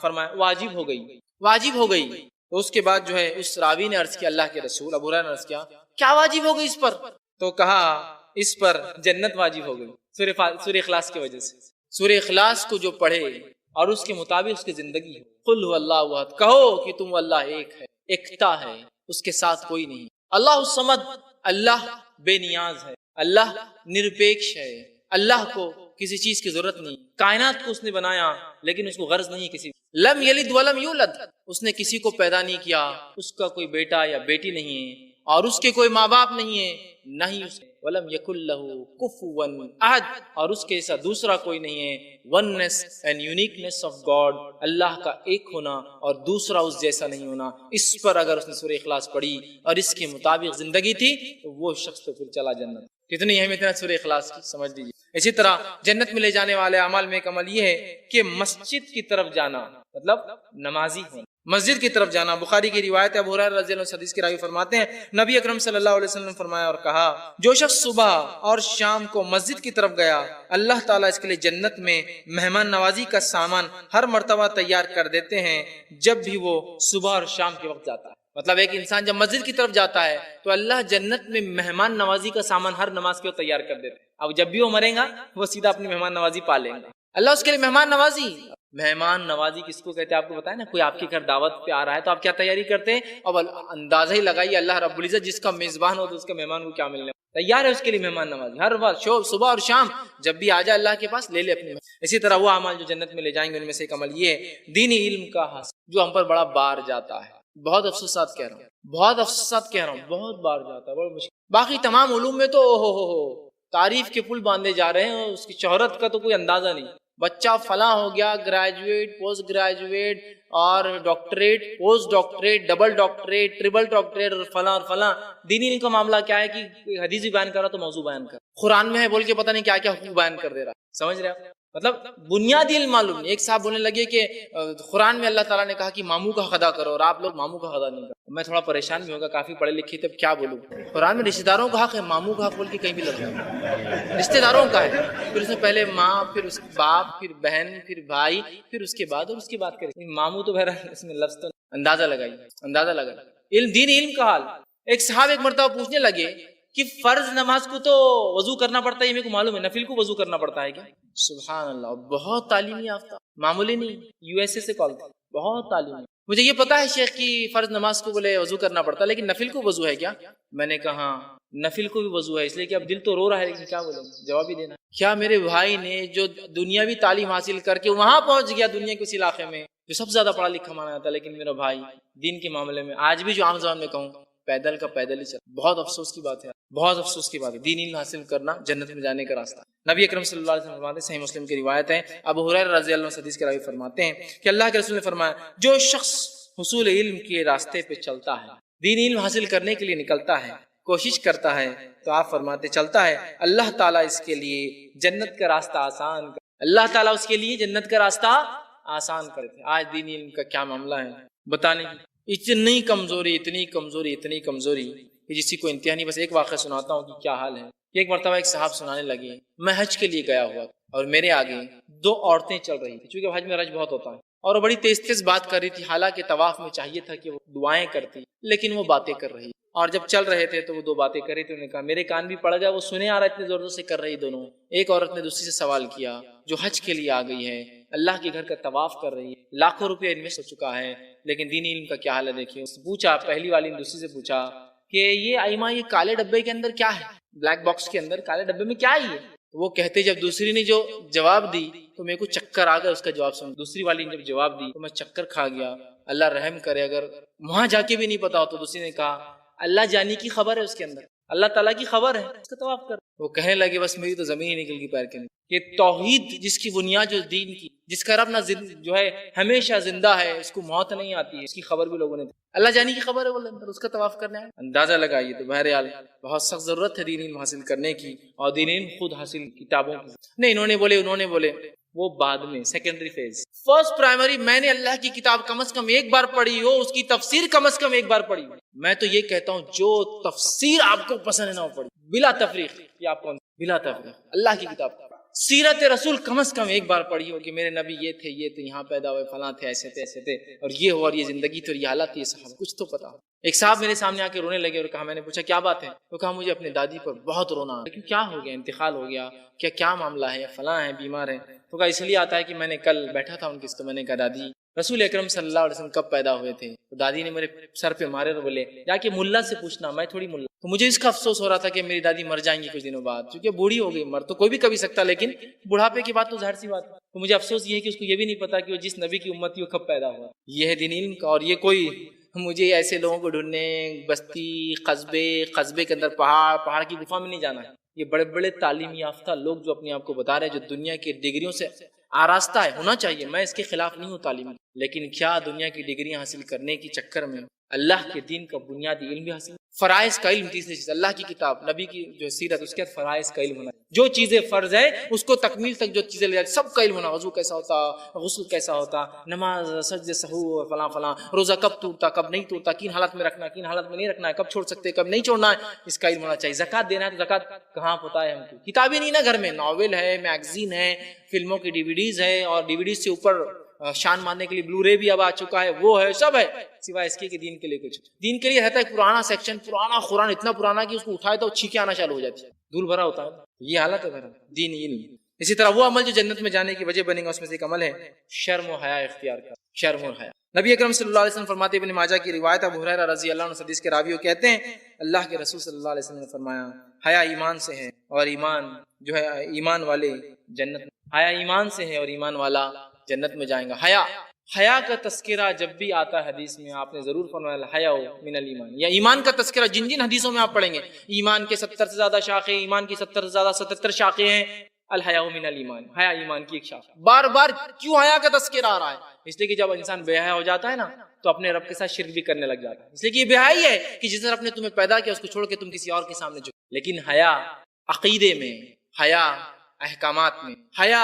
فرمایا واجب ہو گئی، واجب ہو گئی۔ تو اس کے بعد جو ہے اس راوی نے عرض کیا، اللہ کے رسول، ابو ہریرہ نے عرض کیا واجب ہو گئی اس پر؟ تو کہا اس پر جنت واجب ہو گئی سورہ اخلاص کی وجہ سے۔ سورہ اخلاص کو جو پڑھے اور اس کے مطابق اس کی زندگی ہو، قل هو اللہ احد، کہو کہ تم اللہ ایک ہے، ایکتا ہے، اس کے ساتھ کوئی نہیں، اللہ الصمد، اللہ بے نیاز ہے، اللہ نرپیکش ہے، اللہ کو کسی چیز کی ضرورت نہیں، کائنات کو اس نے بنایا لیکن اس کو غرض نہیں کسی، لم یلد ولم یولد، اس نے کسی کو پیدا نہیں کیا، اس کا کوئی بیٹا یا بیٹی نہیں ہے اور اس کے کوئی ماں باپ نہیں ہے، نہ ہی اس ولم یکن لہ کفوا احد، اور اس کے ایسا دوسرا کوئی نہیں ہے۔ Oneness and uniqueness of God, Allah کا ایک ہونا اور دوسرا اس جیسا نہیں ہونا، اس پر اگر اس نے سورہ اخلاص پڑھی اور اس کے مطابق زندگی تھی تو وہ شخص تو پھر چلا جنت۔ کتنی اہمیت ہے سورہ اخلاص کی، سمجھ لیجیے۔ اسی طرح جنت میں لے جانے والے اعمال میں ایک عمل یہ ہے کہ مسجد کی طرف جانا، مطلب نمازی ہونا، مسجد کی طرف جانا۔ بخاری کی روایت ہے، ابو ہریرہ رضی اللہ عنہ حدیث کی راوی فرماتے ہیں، نبی اکرم صلی اللہ علیہ وسلم نے فرمایا اور کہا، جو شخص صبح اور شام کو مسجد کی طرف گیا، اللہ تعالیٰ اس کے لیے جنت میں مہمان نوازی کا سامان ہر مرتبہ تیار کر دیتے ہیں جب بھی وہ صبح اور شام کے وقت جاتا ہے۔ مطلب ایک انسان جب مسجد کی طرف جاتا ہے تو اللہ جنت میں مہمان نوازی کا سامان ہر نماز کے وقت تیار کر دیتے ہیں۔ اب جب بھی وہ مرے گا وہ سیدھا اپنی مہمان نوازی پا لیں گا، اللہ اس کے لیے مہمان نوازی۔ مہمان نوازی کس کو کہتے ہیں آپ کو بتائیں نا، کوئی آپ کے گھر دعوت پہ آ رہا ہے تو آپ کیا تیاری کرتے ہیں؟ اب اندازہ ہی لگائیے اللہ رب العزت جس کا میزبان ہو تو اس کے مہمان کو کیا ملنے، تیار ہے اس کے لیے مہمان نوازی ہر وقت، صبح اور شام جب بھی آ جائے اللہ کے پاس لے لے اپنے۔ اسی طرح وہ اعمال جو جنت میں لے جائیں گے ان میں سے ایک عمل یہ ہے دینی علم کا حاصل، جو ہم پر بڑا بار جاتا ہے، بہت افسوسات کہہ رہا ہوں، بہت افسوسات کہہ رہا ہوں، بہت بار جاتا ہے، بڑا مشکل۔ باقی تمام علوم میں تو ہو تعریف کے پل باندھے جا رہے ہیں، اس کی شہرت کا تو کوئی اندازہ نہیں۔ بچہ فلاں ہو گیا، گریجویٹ، پوسٹ گریجویٹ اور doctorate, post doctorate, double doctorate, trouble doctorate اور فلاں اور فلاں۔ دینی علم کا معاملہ کیا ہے کہ حدیث بھی بیان کر رہا تو موضوع بیان کر، قرآن میں ہے بول کے پتہ نہیں کیا کیا حقوق بیان کر دے رہا، سمجھ رہے آپ؟ مطلب بنیادی علم معلوم نہیں۔ ایک صاحب بولنے لگے کہ قرآن میں اللہ تعالیٰ نے کہا کہ ماموں کا حق ادا کرو اور آپ لوگ ماموں کا حق ادا نہیں کرو۔ میں تھوڑا پریشان بھی ہوگا، کافی پڑھے لکھے تھے، کیا بولوں؟ قرآن میں رشتہ داروں کا حق ہے، ماموں کا حق بول کے کہیں بھی لگتا، رشتہ داروں کا ہے، پھر اس میں پہلے ماں، پھر اس باپ، پھر بہن، پھر بھائی، پھر اس کے بعد اور اس کی بات کریں ماموں، تو بہرحال اس میں لفظ تو اندازہ لگائی۔ علم، دین علم کا حال۔ ایک صاحب ایک مرتبہ پوچھنے لگے کہ فرض نماز کو تو وضو کرنا پڑتا ہے، یہ میرے کو معلوم ہے، نفل کو وضو کرنا پڑتا ہے کیا؟ سبحان اللہ، بہت تعلیمی یافتہ، معمولی نہیں، یو ایس اے سے کال تھا، بہت تعلیمی۔ مجھے یہ پتا ہے شیخ کی فرض نماز کو بولے وضو کرنا پڑتا ہے، لیکن نفل کو وضو ہے کیا؟ میں نے کہا نفل کو بھی وضو ہے، اس لیے کہ اب دل تو رو رہا ہے لیکن کیا بولیں، جواب ہی دینا۔ کیا میرے بھائی نے جو دنیاوی تعلیم حاصل کر کے وہاں پہنچ گیا دنیا کے اس علاقے میں جو سب سے زیادہ پڑھا لکھا مانا جاتا ہے، لیکن میرا بھائی دین کے معاملے میں آج بھی جو عام زبان میں کہوں پیدل کا پیدل ہی چل، بہت افسوس کی بات ہے، بہت افسوس کی بات ہے۔ دین علم حاصل کرنا جنت میں جانے کا راستہ۔ نبی اکرم صلی اللہ علیہ وسلم فرماتے ہیں، صحیح مسلم کی روایت ہے، ابو ہریرہ رضی اللہ عنہ حدیث کے راوی فرماتے ہیں کہ اللہ کے رسول نے فرمایا، جو شخص حصول علم کے راستے پہ چلتا ہے، دین علم حاصل کرنے کے لیے نکلتا ہے، کوشش کرتا ہے، تو آپ فرماتے چلتا ہے اللہ تعالیٰ اس کے لیے جنت کا راستہ آسان کر، اللہ تعالیٰ اس کے لیے جنت کا راستہ آسان کرتے۔ آج دین علم کا کیا معاملہ ہے بتانے کی، اتنی کمزوری کہ جسی کو انتہا نہیں۔ بس ایک واقعہ سناتا ہوں کہ کیا حال ہے۔ ایک مرتبہ ایک صاحب سنانے لگے، میں حج کے لیے گیا ہوا اور میرے آگے دو عورتیں چل رہی تھی، چونکہ حج میں رش بہت ہوتا ہے، اور وہ بڑی تیز بات کر رہی تھی، حالانکہ طواف میں چاہیے تھا کہ وہ دعائیں کرتی، لیکن وہ باتیں کر رہی۔ اور جب چل رہے تھے تو وہ دو باتیں کر رہی تھی، انہوں نے کہا میرے کان بھی پڑ گیا، وہ سنے آ رہا اتنے زور سے کر رہی دونوں۔ ایک عورت نے دوسری سے سوال کیا جو حج کے لیے آ گئی ہے، اللہ کے گھر کا طواف کر رہی ہے، لاکھوں روپے انویسٹ ہو چکا ہے، لیکن دینی علم کا کیا حال ہے دیکھیے۔ اس نے پوچھا، پہلی والی نے دوسری سے پوچھا کہ یہ آئمہ یہ کالے ڈبے کے اندر کیا ہے، بلیک باکس کے اندر کالے ڈبے میں کیا ہے یہ؟ وہ کہتے جب دوسری نے جو جواب دی تو میرے کو چکر آ گیا اس کا جواب سن۔ دوسری والی نے جب جواب دی تو میں چکر کھا گیا، اللہ رحم کرے، اگر وہاں جا کے بھی نہیں پتا ہو تو دوسری نے کہا اللہ جانے کی خبر ہے اس کے اندر، اللہ تعالیٰ کی خبر ہے، اس کا طواف کر۔ وہ کہنے لگے بس میری تو زمین ہی نکل گئی پیر کے نیچے، کہ توحید جس کی بنیاد جو دین کی، جس کا رب نہ جو ہے ہمیشہ زندہ ہے، اس کو موت نہیں آتی ہے، اس کی خبر بھی لوگوں نے دی۔ اللہ جانی کی خبر ہے وہ اندر، اس کا طواف کرنا ہے۔ اندازہ لگائیے تو بہرحال بہت سخت ضرورت ہے دین علم حاصل کرنے کی، اور دین علم خود حاصل کتابوں کی نہیں، انہوں نے بولے وہ بعد میں سیکنڈری فیز۔ فرسٹ پرائمری میں نے اللہ کی کتاب کم از کم ایک بار پڑھی ہو، اس کی تفسیر کم از کم ایک بار پڑھی ہو۔ میں تو یہ کہتا ہوں جو تفسیر آپ کو پسند ہے نہ وہ پڑھی، بلا تفریق، یہ آپ کون بلا تفریق اللہ کی کتاب۔ سیرت رسول کم از کم ایک بار پڑھی ہو کہ میرے نبی یہ تھے، یہاں پیدا ہوئے، فلاں تھے، ایسے تھے، اور یہ ہوا، اور یہ زندگی تھی، اور یہ حالات تھی، یہ صحابہ، کچھ تو پتا ہو۔ ایک صاحب میرے سامنے آ کے رونے لگے اور کہا، میں نے پوچھا کیا بات ہے؟ تو کہا مجھے اپنی دادی پر بہت رونا ہے۔ لیکن کیا ہو گیا؟ انتقال ہو گیا کیا معاملہ ہے؟ فلاں ہے، بیمار ہے۔ تو کہا اس لیے آتا ہے کہ میں نے کل بیٹھا تھا ان کی، تو میں نے کہا دادی رسول اکرم صلی اللہ علیہ وسلم کب پیدا ہوئے تھے؟ تو دادی نے میرے سر پہ مارے اور بولے جا کے ملا سے پوچھنا، میں تھوڑی ملا۔ تو مجھے اس کا افسوس ہو رہا تھا کہ میری دادی مر جائیں گی کچھ دنوں بعد، کیونکہ بوڑھی ہو گئی، مر تو کوئی بھی کبھی سکتا، لیکن بڑھاپے کی بات تو ظاہر سی بات ہے۔ تو مجھے افسوس یہ ہے کہ اس کو یہ بھی نہیں پتا کہ وہ جس نبی کی امت تھی وہ کب پیدا ہوا۔ یہ ہے دین علم کا، اور یہ کوئی مجھے ایسے لوگوں کو ڈھونڈنے بستی قصبے کے اندر پہاڑ کی گفا میں نہیں جانا ہے۔ یہ بڑے بڑے تعلیم یافتہ لوگ جو اپنے آپ کو بتا رہے ہیں، جو دنیا کی ڈگریوں سے آراستہ ہے، ہونا چاہیے، میں اس کے خلاف نہیں ہوں تعلیم، لیکن کیا دنیا کی ڈگریاں حاصل کرنے کے چکر میں اللہ کے دین کا بنیادی علم بھی حاصل، فرائض کا علم، تیسری چیز اللہ کی کتاب، نبی کی جو سیرت، اس کے فرائض کا علم ہونا، جو چیزیں فرض ہے اس کو تکمیل تک جو چیزیں لے جاتی سب کا علم ہونا، وضو کیسا ہوتا، غسل کیسا ہوتا، نماز، سجدے سہو، فلاں، روزہ کب ٹوٹتا کب نہیں ٹوٹتا، کن حالت میں رکھنا کن حالت میں نہیں رکھنا ہے، کب چھوڑ سکتے کب نہیں چھوڑنا ہے، اس کا علم ہونا چاہیے۔ زکات دینا ہے تو زکات کہاں پتہ ہے ہم کو، کتابیں نہیں نا گھر میں، ناول ہے، میگزین ہے، فلموں کی ڈیویڈیز ہے، اور ڈیویڈیز سے اوپر شان مارنے کے لیے بلو رے بھی اب آ چکا ہے، وہ ہے، سب ہے، سوائے اس کے دین کے لیے کچھ۔ دین کے لیے رہتا ہے پرانا سیکشن، پرانا قرآن اتنا پرانا کہ اس کو اٹھائے تو چھینکیں آنا چالو ہو جاتی ہے، دھول بھرا ہوتا ہے، یہ حالت ہے میرا دین علم۔ اسی طرح وہ عمل جو جنت میں جانے کی وجہ بنے گا، اس میں سے ایک عمل ہے شرم و حیا اختیار کر، شرم و حیا۔ نبی اکرم صلی اللہ علیہ وسلم فرماتے، ابن ماجہ کی روایت، ابو ہریرہ رضی اللہ عنہ حدیث کے راوی کہتے ہیں اللہ کے رسول صلی اللہ علیہ وسلم نے فرمایا حیا ایمان سے ہے، اور ایمان جو ہے ایمان والے جنت، حیا ایمان سے ہے اور ایمان والا جنت میں جائیں گا۔ حیا کا تذکرہ جب بھی آتا ہے حدیث میں، آپ نے ضرور فرمایا الحیاء من الایمان، یا ایمان کا تذکرہ جن حدیثوں میں آپ پڑھیں گے، ایمان کے 70 سے زیادہ شاخیں، ایمان کی 70 سے زیادہ 77 شاخیں ہیں، الحیاء من الایمان، حیا ایمان کی ایک شاخ۔ بار بار کیوں حیا کا تذکرہ آ رہا ہے؟ اس لیے کہ جب انسان بے حیا ہو جاتا ہے نا تو اپنے رب کے ساتھ شرک بھی کرنے لگ جاتا ہے، اس لیے کہ یہ بے حیائی ہے کہ جس رب نے تمہیں پیدا کیا اس کو چھوڑ کے تم کسی اور کے سامنے جھکو۔ لیکن حیا عقیدے میں، حیا احکامات میں، حیا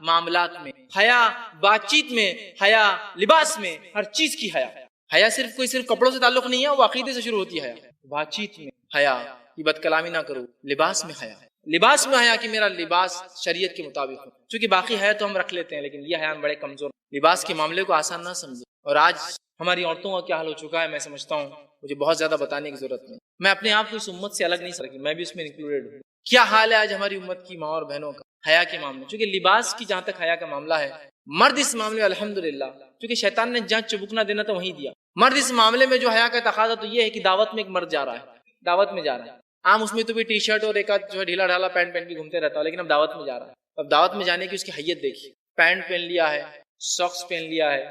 معاملات میں، حیا بات چیت میں، حیا لباس میں، ہر چیز کی حیا۔ حیا صرف کپڑوں سے تعلق نہیں ہے، وہ عقیدے سے شروع ہوتی ہے۔ حیا بات چیت میں حیا، کہ بد کلامی نہ کرو، لباس میں حیا، لباس میں حیا کہ میرا لباس شریعت کے مطابق ہو، چونکہ باقی حیا تو ہم رکھ لیتے ہیں لیکن یہ حیا بڑے کمزور، لباس کے معاملے کو آسان نہ سمجھے۔ اور آج ہماری عورتوں کا کیا حال ہو چکا ہے، میں سمجھتا ہوں مجھے بہت زیادہ بتانے کی ضرورت نہیں، میں اپنے آپ کو اس امت سے الگ نہیں سکتی، میں بھی اس میں انکلوڈیڈ ہوں۔ کیا حال ہے آج ہماری امت کی ماں اور بہنوں کا حیا کے معاملے، چونکہ لباس کی جہاں تک حیا کا معاملہ ہے، مرد اس معاملے میں الحمدللہ، چونکہ شیطان نے جہاں چبکنا دینا تو وہیں دیا، مرد اس معاملے میں جو حیا کا تقاضا تو یہ ہے کہ دعوت میں ایک مرد جا رہا ہے، دعوت میں جا رہا ہے، عام اس میں تو بھی ٹی شرٹ اور ایک جو ہے ڈھیلا ڈھالا پینٹ پہن کے گھومتے رہتا ہے، لیکن اب دعوت میں جا رہا ہے، اب دعوت میں جانے کی اس کی حیت دیکھیے، پینٹ پہن لیا ہے، ساکس پہن لیا ہے،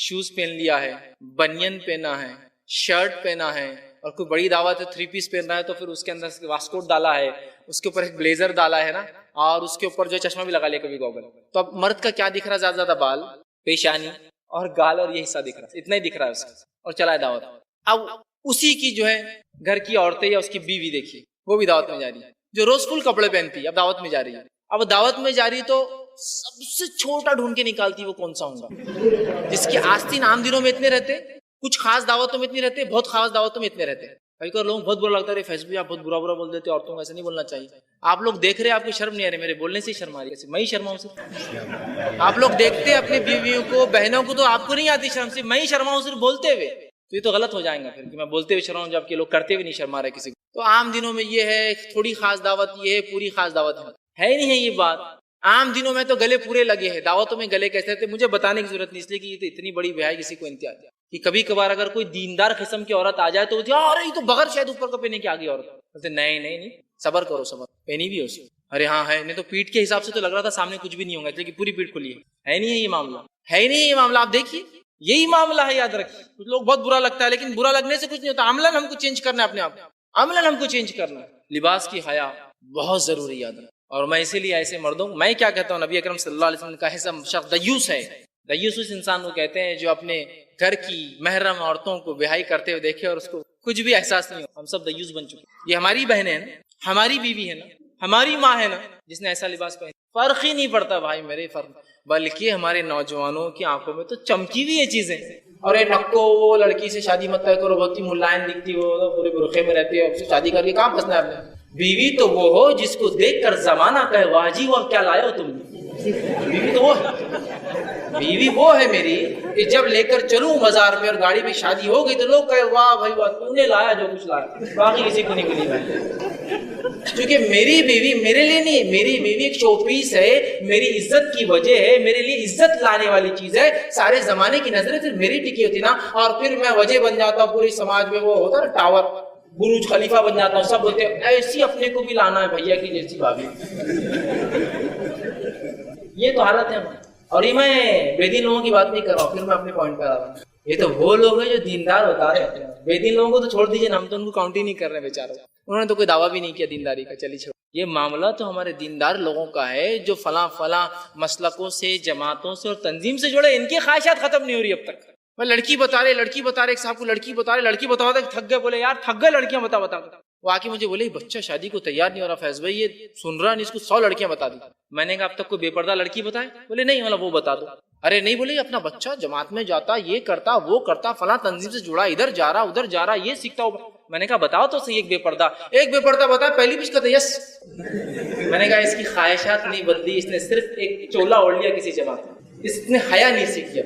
شوز پہن لیا ہے، بنین پہنا ہے، شرٹ پہنا ہے، اور کوئی بڑی دعوت ہے 3 پیس پہن رہا ہے تو پھر اس کے اندر واسکوٹ ڈالا ہے، اس کے اوپر ایک بلیزر ڈالا ہے نا، اور اس کے اوپر جو چشمہ بھی لگا لیا کبھی گوگل۔ تو اب مرد کا کیا دکھ رہا ہے؟ زیادہ زیادہ بال، پیشانی اور گال، اور یہ حصہ دکھ رہا ہے، اتنا ہی دکھ رہا ہے اس کا، اور چلا ہے دعوت۔ اب اسی کی جو ہے گھر کی عورتیں یا اس کی بیوی دیکھیے، وہ بھی دعوت میں جا رہی ہے، جو روز فل کپڑے پہنتی ہے اب دعوت میں جا رہی ہے۔ اب دعوت میں جا رہی تو سب سے چھوٹا ڈھونڈ کے نکالتی وہ کون سا ہوگا، جس کے آستین عام دنوں میں اتنے رہتے، کچھ خاص دعوتوں میں اتنے رہتے، بہت خاص دعوتوں میں اتنے رہتے۔ کئی بار لوگوں کو بہت برا لگتا ہے، فیس بک آپ بہت برا بول دیتے، عورتوں کو ایسے نہیں بولنا چاہیے۔ آپ لوگ دیکھ رہے ہیں، آپ کو شرم نہیں آ رہی، میرے بولنے سے ہی شرم آ رہی ہے، میں ہی شرماؤں صرف؟ آپ لوگ دیکھتے ہیں اپنی بیویوں کو، بہنوں کو، تو آپ کو نہیں آتی شرم، صرف میں ہی شرماؤں صرف بولتے ہوئے، تو یہ تو غلط ہو جائیں گا پھر کہ میں بولتے ہوئے شرماؤں جب کہ لوگ کرتے ہوئے نہیں شرما رہے کسی کو۔ تو عام دنوں میں یہ ہے تھوڑی خاص دعوت، یہ ہے پوری خاص دعوت ہے ہی نہیں ہے یہ بات۔ عام دنوں میں تو گلے پورے لگے ہیں، دعوتوں میں گلے کیسے رہتے مجھے بتانے کی ضرورت نہیں، اس لیے کہ یہ تو اتنی بڑی بے حیائی کسی کو انتہا ہے کہ کبھی کبھار اگر کوئی دیندار قسم کی عورت آ جائے تو ارے یہ تو بغیر شاید اوپر کا پہنے کی آگے عورت، بولتے نہیں صبر کرو، صبر پہنی بھی ہو اس، ارے ہاں ہے، نہیں تو پیٹ کے حساب سے تو لگ رہا تھا سامنے کچھ بھی نہیں ہوگا، لیکن پوری پیٹ کھلی ہے نہیں ہے یہ معاملہ، ہے ہی نہیں یہ معاملہ، آپ دیکھیے یہی معاملہ ہے، یاد رکھیے۔ کچھ لوگ بہت برا لگتا ہے لیکن برا لگنے سے کچھ نہیں ہوتا، عملاً ہم کو چینج کرنا ہے، اپنے آپ عملاً ہم کو چینج کرنا ہے۔ لباس کی حیا بہت ضروری یاد ہے. اور میں اسی لیے ایسے مردوں میں کیا کہتا ہوں، نبی اکرم صلی اللہ علیہ وسلم کا ایسا شخص دیوس ہے. دیوس اس انسان کو کہتے ہیں جو اپنے گھر کی محرم عورتوں کو بیاہی کرتے ہوئے دیکھے اور اس کو کچھ بھی احساس نہیں ہو. ہم سب دیوس بن چکے. یہ ہماری بہنیں ہیں نا، ہماری بیوی ہے نا، ہماری ماں ہے نا جس نے ایسا لباس پہنا. فرق ہی نہیں پڑتا بھائی میرے، فرق بلکہ ہمارے نوجوانوں کی آنکھوں میں تو چمکی ہوئی یہ چیزیں. اور یہ نکو وہ لڑکی سے شادی مت کرو، بہت ہی ملائن دکھتی ہو، پورے برقعے میں رہتی ہے، اس سے شادی کر کے کام پسند ہے آپ نے. بیوی تو وہ ہو جس کو دیکھ کر زمانہ کہے واہ جی واہ کیا لائے ہو تم. بیوی تو وہ ہے، بیوی وہ ہے میری کہ جب لے کر چلوں بازار میں اور گاڑی میں شادی ہو گئی تو لوگ کہے واہ بھائی واہ تو نے لایا جو کچھ لایا، باقی کسی کو نہیں ملی بھائی. کیونکہ میری بیوی میرے لیے نہیں ہے، میری بیوی ایک شو پیس ہے، میری عزت کی وجہ ہے، میرے لیے عزت لانے والی چیز ہے. سارے زمانے کی نظریں پھر میری ٹکی ہوتی نا، اور پھر میں وجہ بن جاتا ہوں پوری سماج میں. وہ ہوتا نا ٹاور، برج خلیفہ بن جاتا ہوں. سب بولتے ہیں ایسی اپنے کو بھی لانا ہے بھیا کی جیسی بھابھی. یہ تو حالت ہے ہماری. اور یہ میں بے دین لوگوں کی بات نہیں کر رہا ہوں، پھر میں اپنے پوائنٹ پر آ رہا ہوں. یہ تو وہ لوگ ہیں جو دیندار بتا رہے ہیں. بے دین لوگوں کو تو چھوڑ دیجیے، ہم تو ان کو کاؤنٹ ہی نہیں کر رہے بیچاروں. انہوں نے تو کوئی دعویٰ بھی نہیں کیا دینداری کا. چلیے چھوڑو، یہ معاملہ تو ہمارے دیندار لوگوں کا ہے جو فلاں فلاں مسلکوں سے، جماعتوں سے اور تنظیم سے جڑے. ان کی خواہشات ختم نہیں ہو رہی اب تک. میں لڑکی بتا رہے ایک صاحب کو لڑکی بتا رہے تھک گئے. بولے یار تھک گئے لڑکیاں بتا. وہ آ کے مجھے بولے بچہ شادی کو تیار نہیں ہو رہا فیض بھائی، یہ سن رہا نہیں، اس کو 100 لڑکیاں بتا دی. میں نے کہا اب تک کوئی بے پردہ لڑکی بتائے؟ بولے نہیں، والا وہ بتا دو. ارے نہیں، بولے اپنا بچہ جماعت میں جاتا، یہ کرتا وہ کرتا، فلاں تنظیم سے جڑا، ادھر جا رہا ادھر جا رہا، یہ سیکھتا ہو. میں نے کہا بتاؤ تو صحیح ایک بے پردہ بتا. پہلی پیش کہتے یس. میں نے کہا اس کی خواہشات نہیں بدلی، اس نے صرف ایک چولا اوڑھ لیا کسی جماعت میں، اس نے حیا نہیں سیکھی.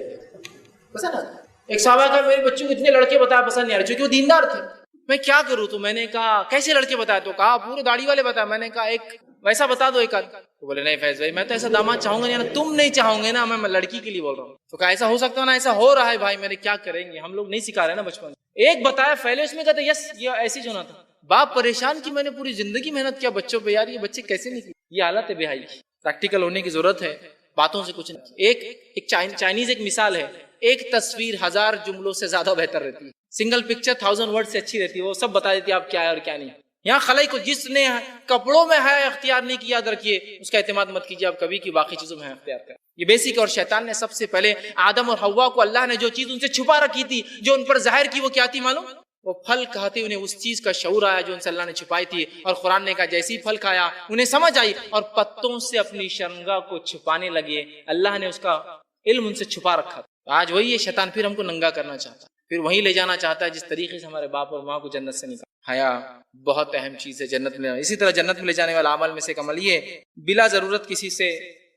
بس نا ایک صحابہ کا میرے بچوں کو اتنے لڑکے بتایا پسند نہیں آ رہے چونکہ وہ دیندار تھے. میں کیا کروں؟ تو میں نے کہا کیسے لڑکے بتائے؟ تو کہا پورے داڑھی والے بتایا. میں نے کہا ایک ویسا بتا دو ایک آدھ. تو بولے نہیں فیض بھائی میں تو ایسا داماد چاہوں گا نہیں. تم نہیں چاہوں گے نا، میں لڑکی کے لیے بول رہا ہوں. تو کہا ایسا ہو سکتا ہے نا؟ ایسا ہو رہا ہے بھائی میرے، کیا کریں گے؟ ہم لوگ نہیں سکھا رہے نا بچپن. ایک بتایا پہلے اس میں کہتے یس یہ ایسے ہونا تھا. باپ پریشان کی میں نے پوری زندگی محنت کیا بچوں پہ، یار یہ بچے کیسے نہیں. یہ حالت ہے بے حیائی کی. پریکٹیکل ہونے کی ضرورت ہے، باتوں سے کچھ نہیں. ایک چائنیز ایک مثال ہے، ایک تصویر 1000 جملوں سے زیادہ بہتر رہتی ہے. سنگل پکچر 1000 ورڈ سے اچھی رہتی ہے. وہ سب بتا دیتی ہے آپ کیا ہے اور کیا نہیں. یہاں خلائی کو جس نے کپڑوں میں ہے اختیار نہیں کیا، یاد رکھیے اس کا اعتماد مت کیجیے آپ کبھی کی باقی چیزوں میں ہے اختیار کریں. یہ بیسک. اور شیطان نے سب سے پہلے آدم اور حوا کو اللہ نے جو چیز ان سے چھپا رکھی تھی، جو ان پر ظاہر کی، وہ کیا تھی معلوم؟ وہ پھل کھاتے انہیں اس چیز کا شعور آیا جو ان سے اللہ نے چھپائی تھی. اور قرآن نے کہا جیسی پھل کھایا انہیں سمجھ آئی اور پتوں سے اپنی شرمگاہ کو چھپانے لگے. اللہ نے اس کا علم ان سے چھپا رکھا. آج وہی ہے شیطان، پھر ہم کو ننگا کرنا چاہتا ہے، پھر وہی لے جانا چاہتا ہے جس طریقے سے ہمارے باپ اور ماں کو جنت سے نکالا. حیا بہت اہم چیز ہے جنت میں. اسی طرح جنت میں لے جانے والا عمل میں سے ایک عمل یہ بلا ضرورت کسی سے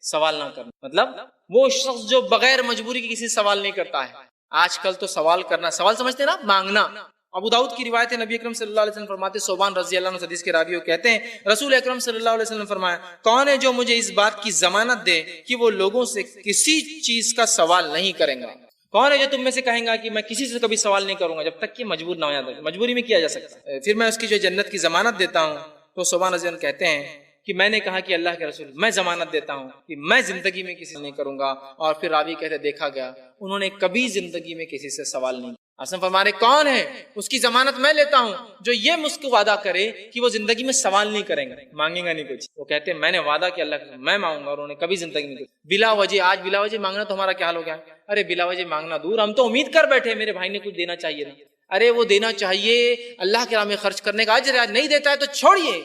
سوال نہ کرنا. مطلب وہ شخص جو بغیر مجبوری کے کسی سے سوال نہیں کرتا ہے. آج کل تو سوال کرنا، سوال سمجھتے ہیں نا مانگنا. ابو داؤد کی روایت ہے، نبی اکرم صلی اللہ علیہ وسلم فرماتے، صوبان رضی اللہ عنہ حدیث کے راوی کہتے ہیں رسول اکرم صلی اللہ علیہ وسلم فرمایا کون ہے جو مجھے اس بات کی ضمانت دے کہ وہ لوگوں سے کسی چیز کا سوال نہیں کریں گا؟ کون ہے جو تم میں سے کہیں گا کہ میں کسی سے کبھی سوال نہیں کروں گا جب تک کہ مجبور نہ ہو جاتا؟ مجبوری میں کیا جا سکتا ہے. پھر میں اس کی جو جنت کی ضمانت دیتا ہوں. تو صوبان رضی اللہ عنہ کہتے ہیں کہ میں نے کہا کہ اللہ کے رسول میں ضمانت دیتا ہوں کہ میں زندگی میں کسی سے نہیں کروں گا. اور پھر راوی کہتے دیکھا گیا انہوں نے کبھی زندگی میں کسی سے سوال نہیں. حسن فرما رہے کون ہے اس کی ضمانت میں لیتا ہوں جو یہ مجھ کو وعدہ کرے کہ وہ زندگی میں سوال نہیں کریں گا، مانگیں گا نہیں کچھ. وہ کہتے ہیں میں نے وعدہ کیا اللہ کا میں مانگوں گا، اور انہوں نے کبھی زندگی میں بلا وجہ. آج بلا وجہ مانگنا تو ہمارا کیا حال ہو گیا؟ ارے بلا وجہ مانگنا دور، ہم تو امید کر بیٹھے میرے بھائی نے کچھ دینا چاہیے نا. ارے وہ دینا چاہیے، اللہ کے راہ میں خرچ کرنے کا اجر ہے، نہیں دیتا ہے تو چھوڑیے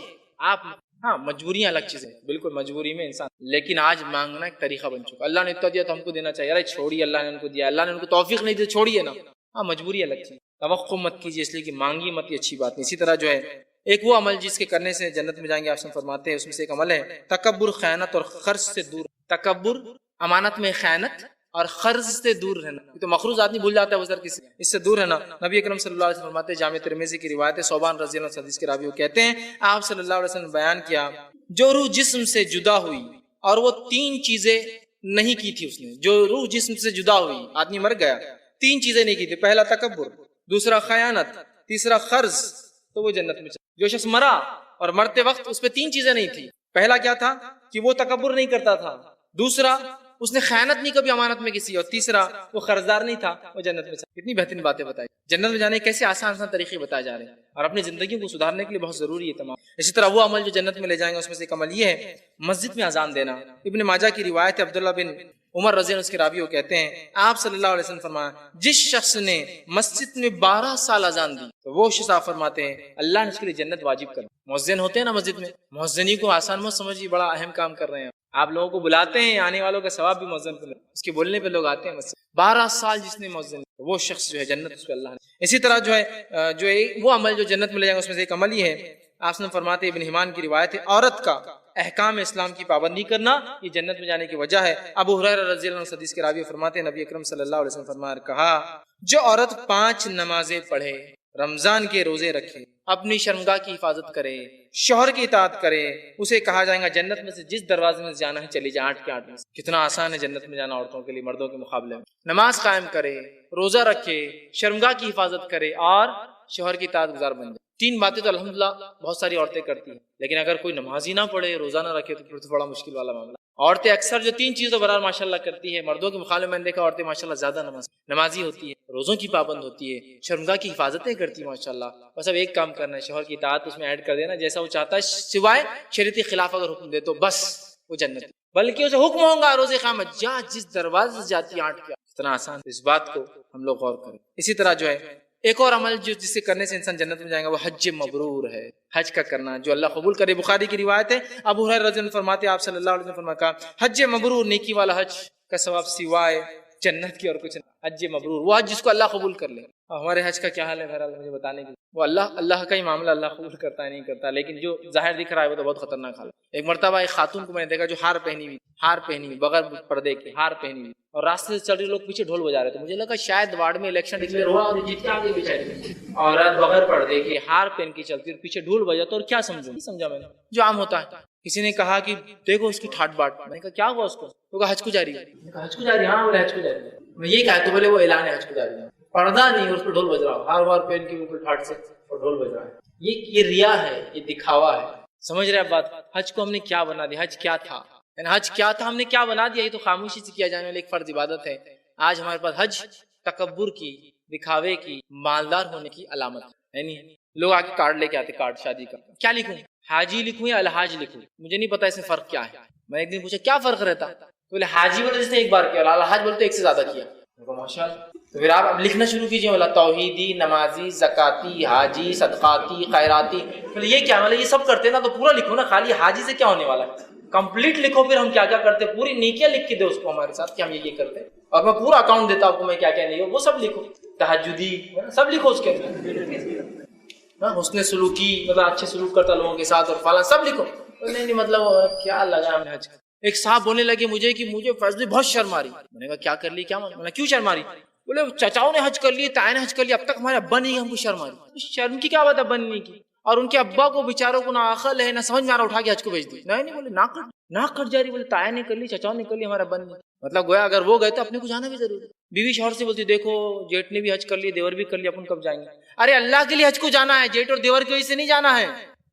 آپ. ہاں مجبوریاں الگ چیزیں، بالکل مجبوری میں انسان، لیکن آج مانگنا ایک طریقہ بن چکا. اللہ نے اتنا دیا تو ہم کو دینا چاہیے. ارے چھوڑیے، اللہ نے ان کو دیا، اللہ نے ان کو توفیق نہیں دی، چھوڑیے نا. ہاں مجبوری الگ چیز، توقع مت کیجیے اس لیے کہ مانگی مت، یہ اچھی بات نہیں. اسی طرح جو ہے ایک وہ عمل جس کے کرنے سے جنت میں جائیں گے، آپ سے فرماتے ہیں اس میں سے ایک عمل ہے تکبر، خیانت اور خرچ سے دور. تکبر، امانت میں خیانت اور قرض سے دور رہنا. تو مخروض آدمی بھول جاتا ہے وزر کسی، اس سے دور رہنا. نبی اکرم صلی اللہ علیہ وسلم فرماتے ہیں، جامع ترمذی کی روایت ہے، صوبان رضی اللہ عنہ حدیث کے راوی وہ کہتے ہیں آپ صلی اللہ علیہ وسلم بیان کیا جو روح جسم سے جدا ہوئی اور وہ 3 چیزیں نہیں کی تھی اس نے. جو روح جسم سے جدا ہوئی، آدمی مر گیا، 3 چیزیں نہیں کی تھی. پہلا تکبر، دوسرا خیانت، تیسرا قرض، تو وہ جنت میں چلا. جو شخص مرا اور مرتے وقت اس پہ 3 چیزیں نہیں تھی. پہلا کیا تھا کہ وہ تکبر نہیں کرتا تھا، دوسرا اس نے خیانت نہیں کبھی امانت میں کسی، اور تیسرا وہ قرضدار نہیں تھا، وہ جنت میں چلا۔ کتنی بہترین باتیں بتائی، جنت میں جانے کے کیسے آسان آسان طریقے بتائے جا رہے ہیں، اور اپنی زندگی کو سدھارنے کے لیے بہت ضروری ہے تمام۔ اسی طرح وہ عمل جو جنت میں لے جائیں گے اس میں سے ایک عمل یہ ہے مسجد میں اذان دینا۔ ابن ماجہ کی روایت ہے، عبداللہ بن عمر رضی اللہ عنہ اس کے راوی وہ کہتے ہیں آپ صلی اللہ علیہ وسلم فرمایا جس شخص نے مسجد میں 12 سال اذان دی تو وہ شخص آپ فرماتے ہیں اللہ نے اس کے لیے جنت واجب کر۔ مؤذن ہوتے ہیں نا مسجد میں، مؤذنی کو آسان مت سمجھیے، بڑا اہم کام کر رہے ہیں آپ، لوگوں کو بلاتے ہیں، آنے والوں کا ثواب بھی مؤذن پہ، اس کے بولنے پہ لوگ آتے ہیں مسجد۔ 12 سال جس نے مؤذن، وہ شخص جو ہے جنت اس کو اللہ نے۔ اسی طرح جو ہے وہ عمل جو جنت میں لے جائیں گے اس میں سے ایک عمل یہ ہے، آپ نے فرماتے ہیں ابن حمان کی روایت ہے عورت کا احکام اسلام کی پابندی کرنا یہ جنت میں جانے کی وجہ ہے۔ ابو ہریرہ رضی اللہ عنہ حدیث کے راوی فرماتے ہیں نبی اکرم صلی اللہ علیہ وسلم فرمایا کہا جو عورت 5 نمازیں پڑھے، رمضان کے روزے رکھے، اپنی شرمگاہ کی حفاظت کرے، شوہر کی اطاعت کرے، اسے کہا جائے گا جنت میں سے جس دروازے میں جانا ہے چلی جائے، 8 کے 8 میں سے۔ کتنا آسان ہے جنت میں جانا عورتوں کے لیے مردوں کے مقابلے میں۔ نماز قائم کرے، روزہ رکھے، شرمگاہ کی حفاظت کرے اور شوہر کی اطاعت گزار بن جائے۔ 3 باتیں تو الحمدللہ بہت ساری عورتیں کرتی ہیں، لیکن اگر کوئی نماز ہی نہ پڑھے، روزہ نہ رکھے تو پھر تو بڑا مشکل والا معاملہ۔ عورتیں اکثر جو 3 چیزوں برابر ماشاءاللہ کرتی ہے، مردوں کے مقابلے میں نے دیکھا عورتیں ماشاءاللہ زیادہ نمازی ہوتی ہے، روزوں کی پابند ہوتی ہے، شرمگاہ کی حفاظتیں کرتی ہے ماشاءاللہ۔ بس اب ایک کام کرنا ہے، شوہر کی اطاعت اس میں ایڈ کر دینا جیسا وہ چاہتا ہے، سوائے شریعت خلاف اگر حکم دے تو بس وہ جنت، بلکہ اسے حکم ہوگا روز قیامت جا جس دروازے سے جاتی 8 کے 8۔ اتنا آسان، اس بات کو ہم لوگ غور کریں۔ اسی طرح جو ہے ایک اور عمل جو جس سے کرنے سے انسان جنت میں جائے گا وہ حج مبرور ہے، حج کا کرنا جو اللہ قبول کرے۔ بخاری کی روایت ہے ابو ہریرہ رضی اللہ عنہ فرماتے ہیں آپ صلی اللہ علیہ وسلم فرمایا حج مبرور نیکی والا حج کا ثواب سوائے جنت کی اور کچھ نہیں۔ حج مبرور وہ حج جس کو اللہ قبول کر لے۔ ہمارے حج کا کیا حال ہے بہرحال مجھے بتانے کی، وہ اللہ کا ہی معاملہ، اللہ قبول کرتا ہے نہیں کرتا، لیکن جو ظاہر دکھ رہا ہے وہ تو بہت خطرناک حال ہے۔ ایک مرتبہ ایک خاتون کو میں نے دیکھا جو ہار پہنی ہوئی بغیر پردے کے، ہار پہنی ہوئی، اور راستے سے چل رہے لوگ پیچھے ڈھول بجا رہے تھے، مجھے لگا شاید وارڈ میں الیکشن ڈکلیئر ہوا اور جیت کے آگے بیچاری عورت بغیر پردے کے ہار پہن کے چلتی اور پیچھے ڈھول بجا، تو اور کیا سمجھوں، نہیں سمجھا میں نے جو عام ہوتا ہے۔ کسی نے کہا کہ دیکھو اس کی ٹھاٹ باٹ، میں نے کہا کیا ہوا اس کو؟ تو کہا حج کو جا رہی ہے۔ میں نے کہا حج کو جا رہی ہے؟ ہاں بولے حج کو جا رہی ہے۔ میں یہ کہا تو بولے وہ اعلان ہے حج کو جا رہی ہے، پردہ نہیں، اس پہ ڈھول بج رہا ہو، ہار وار پہن کے اوپر ٹھاٹ سے اور ڈھول بج رہا ہے۔ یہ ریا ہے، یہ دکھاوا ہے، سمجھ رہے آپ بات؟ حج کو ہم نے کیا بنا دیا؟ حج کیا تھا؟ حج کیا تھا ہم نے کیا بنا دیا؟ یہ تو خاموشی سے کیا جانے والی ایک فرض عبادت ہے۔ آج ہمارے پاس حج تکبر کی، دکھاوے کی، مالدار ہونے کی علامت ہے۔ نہیں لوگ آگے کارڈ لے کے آتے، کارڈ شادی کا، کیا لکھوں؟ حاجی لکھوں یا الحاج لکھوں؟ مجھے نہیں پتا اس میں فرق کیا ہے۔ میں ایک دن پوچھا کیا فرق رہتا؟ تو بولے حاجی بولے جس نے ایک بار کیا، اور الحاج بولتے ایک سے زیادہ کیا۔ ماشاءاللہ، تو پھر آپ لکھنا شروع کیجیے، بولا توحیدی، نمازی، زکاتی، حاجی، صدقاتی، خیراتی۔ بولے یہ کیا؟ مطلب یہ سب کرتے نا تو پورا لکھو نا، خالی حاجی سے کیا ہونے والا ہے؟ کمپلیٹ لکھو، پھر ہم کیا کیا کرتے، پوری نیکیاں لکھ کے دے اس کو ہمارے ساتھ کہ ہم یہ کرتے، اور میں پورا اکاؤنٹ دیتا آپ کو میں کیا کیا نہیں ہو، وہ سب لکھو، تہجدی سب لکھو اس کے اندر، حسن سلوکی مطلب اچھے سلوک کرتا لوگوں کے ساتھ اور فلاں سب لکھو۔ نہیں مطلب کیا لگا ہم نے حج۔ ایک صاحب بولنے لگے مجھے کہ مجھے فیصلے بہت شرم آ رہی۔ میں نے کہا کیا کر لی، کیا میں کیوں شرم آ رہی؟ بولے چچاؤں نے حج کر لیے، تائیں نے حج کر لیا، اب تک ہمارے ابا نہیں، ہم کو شرم آ رہی۔ شرم کی کیا بات ہے بننے کی؟ اور ان کے ابا کو بیچاروں کو نہ عقل ہے نہ سمجھ میں آ رہا، اٹھا کے حج کو بھیج دی۔ نہیں بولے ناک کٹ جا رہی، بولے تائیں نے کر لی، چچاؤں نے کر لی، ہمارا ابا نہیں۔ مطلب گویا اگر وہ گئے تو اپنے کو جانا بھی ضروری ہے۔ بیوی شوہر سے بولتی دیکھو جیٹ نے بھی حج کر لی، دیور بھی کر لیا، اپن کب جائیں گے؟ ارے اللہ کے لیے حج کو جانا ہے، جیٹ اور دیور کی وجہ سے نہیں جانا ہے،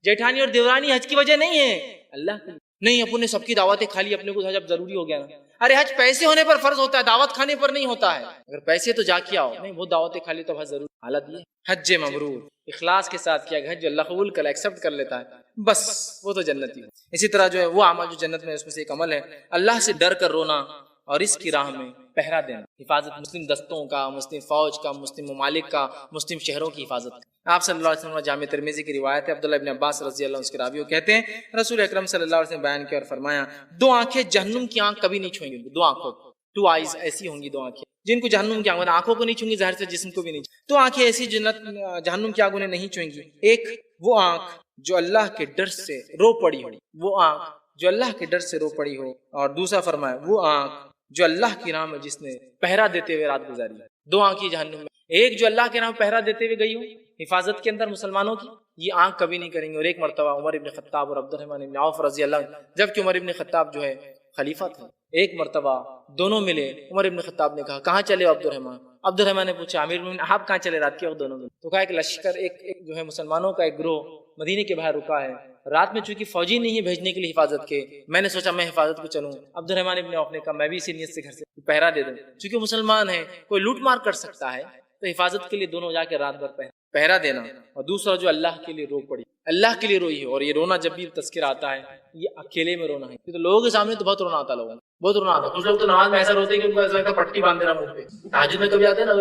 جیٹھانی اور دیورانی حج کی وجہ نہیں ہے، اللہ کے لیے نہیں۔ اپن نے سب کی دعوتیں کھا لی، اپنے کو حج اب ضروری ہو گیا نا۔ ارے حج پیسے ہونے پر فرض ہوتا ہے، دعوت کھانے پر نہیں ہوتا ہے۔ اگر پیسے تو جا کے آؤ، نہیں وہ دعوتیں کھا لی تو حج ضرور۔ حالت یہ حج مبرور، اخلاص کے ساتھ کیا حج اللہ قبول کر ایکسپٹ کر لیتا ہے، بس وہ تو جنتی ہے۔ اسی طرح جو ہے وہ عمل جو جنت میں اس میں سے ایک عمل ہے اللہ سے ڈر کر رونا اور اس کی راہ میں پہرا دینا، حفاظت مسلم دستوں کا، مسلم فوج کا، مسلم ممالک کا، مسلم شہروں کی حفاظت۔ آپ صلی اللہ علیہ وسلم جامع ترمذی کی روایت ہے، عبداللہ ابن عباس رضی اللہ عنہ اس کے راوی کہتے ہیں رسول اکرم صلی اللہ علیہ وسلم بیان کیا اور فرمایا 2 آنکھیں جہنم کی آنکھ کبھی نہیں چھوئیں گی، 2 آنکھوں 2 آئیز ایسی ہوں گی، 2 آنکھیں جن کو جہنم کی آنکھ، آنکھوں کو نہیں چھوئیں گی، ظاہر سے جسم کو بھی نہیں، 2 آنکھیں ایسی جہنم کی آنکھ انہیں نہیں چھوئیں گی۔ ایک وہ آنکھ جو اللہ کے ڈر سے رو پڑی ہو، وہ آنکھ جو اللہ کے ڈر سے رو پڑی ہو، اور دوسرا فرمایا وہ آنکھ جو اللہ کی راہ میں جس نے پہرا دیتے ہوئے رات گزاری۔ 2 آنکھیں جہنم میں، ایک جو اللہ کے نام پہرا دیتے ہوئے گئی ہو حفاظت کے اندر مسلمانوں کی، یہ آنکھ کبھی نہیں کریں گے۔ اور ایک مرتبہ عمر ابن خطاب اور عبد الرحمن بن عوف رضی اللہ عنہ، جبکہ عمر ابن خطاب جو ہے خلیفہ تھے، ایک مرتبہ دونوں ملے، عمر ابن خطاب نے کہا کہاں چلے عبد الرحمن نے پوچھا امیر المومنین آپ کہاں چلے رات کے وقت؟ دونوں ملے تو کہا ایک لشکر ایک جو ہے مسلمانوں کا ایک گروہ مدینے کے باہر رکا ہے، رات میں چونکہ فوجی نہیں ہے بھیجنے کے لیے حفاظت کے، میں نے سوچا میں حفاظت کو چلوں. عبد الرحمن ابن عوف نے کہا میں بھی اسی نیت سے گھر سے پہرا دے دوں، چونکہ مسلمان ہیں کوئی لوٹ مار کر سکتا ہے، تو حفاظت کے لیے دونوں جا کے رات بھر پہرا دینا. اور دوسرا جو اللہ کے لیے رو پڑی، اللہ کے لیے روئی ہے. اور یہ رونا جب بھی تذکرہ آتا ہے یہ اکیلے میں رونا ہے. تو لوگوں کے سامنے تو بہت رونا آتا، لوگوں بہت رونا آتا. کچھ لوگ تو نماز میں ایسا روتے ہیں کہ ان کو ایسا لگتا ہے پٹی باندھ دینا منہ پہ. تہجد میں کبھی آتے ہیں نا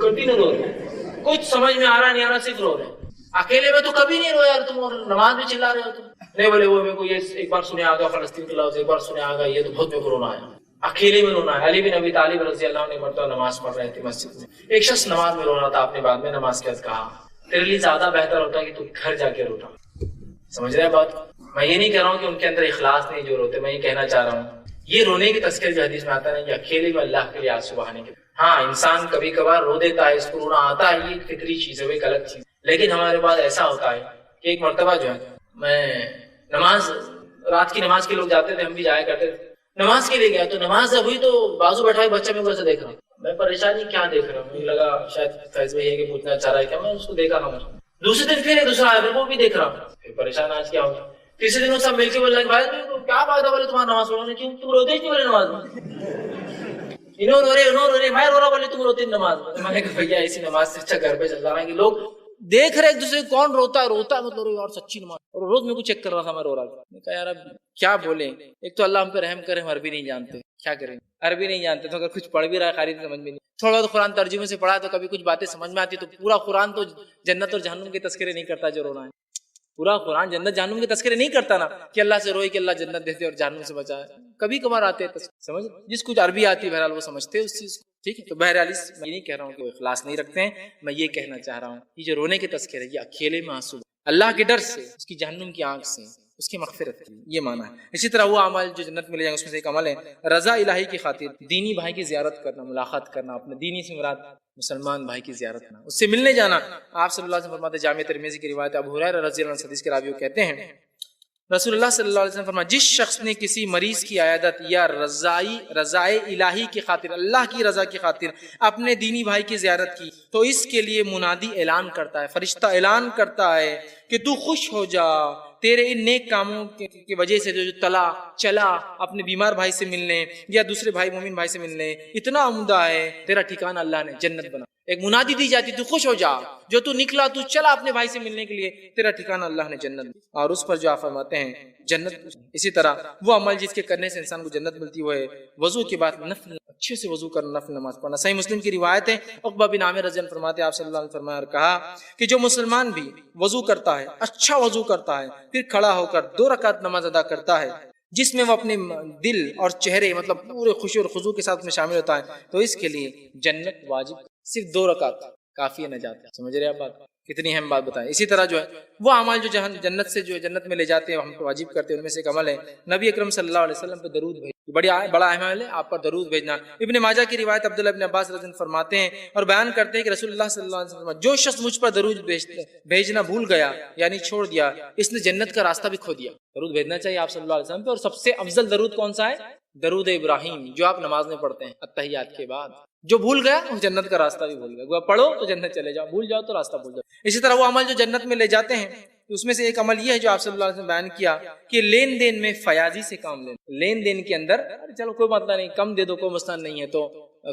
کنٹینیو رو رہے ہیں، کچھ سمجھ میں آ رہا نہیں آ رہا، صرف رو رہے ہیں. اکیلے میں تو کبھی نہیں رویا یار تم، اور نماز میں چلا رہے ہو تم. نہیں بولے وہ میرے کو یہ ایک بار سنے آگا فلسطین کے لفظ، ایک بار سنے آگا، یہ تو بہت میرے کو رونا آیا. اکیلے میں رونا ہے. علی بن ابی طالب رضی اللہ عنہ مرتبہ نماز پڑھ رہے تھے مسجد میں، ایک شخص نماز میں رو رہا تھا. آپ نے بعد میں نماز کے بعد کہا تیرے لیے زیادہ بہتر ہوتا ہے کہ تو گھر جا کے روتا. سمجھ رہے ہیں بات؟ میں یہ نہیں کہہ رہا ہوں کہ ان کے اندر اخلاص نہیں جو روتے، میں یہ کہنا چاہ رہا ہوں یہ رونے کی تذکرہ جو حدیث میں آتا ہے کہ اکیلے میں اللہ کے لیے آنسو بہانے کے. ہاں انسان کبھی کبھار رو دیتا ہے، اس کو رونا آتا ہے، یہ ایک فطری چیز ہے، وہ ایک الگ چیز. لیکن ہمارے پاس ایسا ہوتا ہے کہ ایک مرتبہ جو ہے میں نماز، رات کی نماز کے لوگ جاتے تھے، ہم بھی جایا کرتے تھے. نماز کے لیے گیا تو نماز جب ہوئی تو بازو بیٹھا ایک بچہ میں ویسے دیکھ رہا ہوں. میں پریشانی کیا دیکھ رہا ہوں، مجھے لگا شاید فیض بھائی ہے کہ پوچھنا چاہ رہا ہے کیا، میں اس کو دیکھا رہا ہوں. دوسرے دن پھر ایک دوسرا آیا وہ بھی دیکھ رہا ہوں، پھر پریشان آج کیا ہوگا. تیسرے دن سب مل کے بول رہے بھائی کیا بات ہے، بولے تمہارا نماز پڑھو. کیوں تم روتے نہیں بولے نماز میں؟ انہوں رو رہے میں رو رہا، بولے تم روتے نماز میں. میں نے کہا بھیا ایسی نماز سے اچھا گھر پہ چل رہا ہے کہ لوگ دیکھ رہے ایک دوسرے کون روتا ہے مطلب اور سچی نماز. اور روز میرے کو چیک کر رہا تھا، میں رو رہا تھا. میں کہا یار اب کیا بولیں، ایک تو اللہ ہم پہ رحم کرے، ہم عربی نہیں جانتے، کیا کریں عربی نہیں جانتے تو اگر کچھ پڑھ بھی رہا ہے خالی سمجھ میں نہیں. تھوڑا تو قرآن ترجمے سے پڑھا تو کبھی کچھ باتیں سمجھ میں آتی، تو پورا قرآن تو جنت اور جہنم کے تذکرے نہیں کرتا جو رونا ہے. پورا قرآن جنت جہنم کے تذکرے نہیں کرتا نا کہ اللہ سے روئے کہ اللہ جنت دیتے اور جہنم سے بچائے. کبھی کبھار آتے ہیں سمجھ، جس کچھ عربی آتی ہے بہرحال وہ سمجھتے ہیں اس چیز کو. ٹھیک ہے، تو بہرحال میں یہ نہیں کہہ رہا ہوں کہ وہ اخلاص نہیں رکھتے ہیں، میں یہ کہنا چاہ رہا ہوں یہ جو رونے کے تذکرے یہ اکیلے میں آنسو اللہ کے ڈر سے، اس کی جہنم کی آنکھ سے، اس کی مغفرت کی، یہ معنی ہے. اسی طرح وہ عمل جو جنت میں لے جائیں اس میں سے ایک عمل ہے رضا الہی کی خاطر دینی بھائی کی زیارت کرنا، ملاقات کرنا. اپنے دینی سے مراد مسلمان بھائی کی زیارت کرنا، اس سے ملنے جانا. آپ صلی اللہ علیہ وسلم فرماتے ہیں، جامع ترمذی کی روایت ابو ہریرہ رضی اللہ عنہ حدیث کے راوی کہتے ہیں رسول اللہ صلی اللہ علیہ وسلم فرمایا جس شخص نے کسی مریض کی عیادت یا رضائے الہی کی خاطر، اللہ کی رضا کی خاطر اپنے دینی بھائی کی زیارت کی تو اس کے لیے منادی اعلان کرتا ہے، فرشتہ اعلان کرتا ہے کہ تو خوش ہو جا، تیرے ان نیک کاموں کی وجہ سے جو چلا اپنے بیمار بھائی سے ملنے یا دوسرے بھائی مومن بھائی سے ملنے، اتنا عمدہ ہے تیرا ٹھکانہ اللہ نے جنت بنا. ایک منادی دی جاتی تو خوش ہو جا، جو تو نکلا تو چلا اپنے بھائی سے ملنے کے لیے، تیرا ٹھکانہ اللہ نے جنت. اور اس پر جو آپ فرماتے ہیں جنت. اسی طرح وہ عمل جس کے کرنے سے انسان کو جنت ملتی وہ ہے وضو کے بعد نفل، اچھے سے وضو کرنا، نفل نماز پڑھنا. صحیح مسلم کی روایت ہے عقبہ بن عامر رضی اللہ عنہ فرماتے ہیں آپ صلی اللہ علیہ وسلم فرمایا اور کہا کہ جو مسلمان بھی وضو کرتا ہے، اچھا وضو کرتا ہے، پھر کھڑا ہو کر 2 رکعت نماز ادا کرتا ہے جس میں وہ اپنے دل اور چہرے مطلب پورے خوشی اور خضوع کے ساتھ میں شامل ہوتا ہے تو اس کے لیے جنت واجب. صرف 2 رکعت کافی ہے نجات. سمجھ رہے ہیں آپ بات؟ کتنی اہم بات بتائیں. اسی طرح جو ہے وہ اعمال جو جنت سے جو جنت میں لے جاتے ہیں ہم کو واجب کرتے ہیں، ان میں سے ایک عمل ہے نبی اکرم صلی اللہ علیہ وسلم پہ درود بھیجنا. بڑا اہم عمل ہے آپ پر درود بھیجنا. ابن ماجہ کی روایت عبداللہ ابن عباس رضی اللہ عنہ فرماتے ہیں اور بیان کرتے ہیں کہ رسول اللہ صلی اللہ علیہ وسلم جو شخص مجھ پر درود بھیجنا بھول گیا یعنی چھوڑ دیا، اس نے جنت کا راستہ بھی کھو دیا. درود بھیجنا چاہیے آپ صلی اللہ علیہ وسلم پہ. اور سب سے افضل درود کون سا ہے؟ درود ابراہیم، جو آپ نماز میں پڑھتے ہیں التحیات کے بعد. جو بھول گیا وہ جنت کا راستہ بھی بھول گیا. پڑھو تو جنت چلے جاؤ، بھول جاؤ تو راستہ بھول جاؤ. اسی طرح وہ عمل جو جنت میں لے جاتے ہیں اس میں سے ایک عمل یہ ہے جو آپ صلی اللہ علیہ وسلم بیان کیا کہ لین دین میں فیاضی سے کام لینا. لین دین کے اندر چلو کوئی مسئلہ نہیں، کم دے دو کوئی مسئلہ نہیں ہے، تو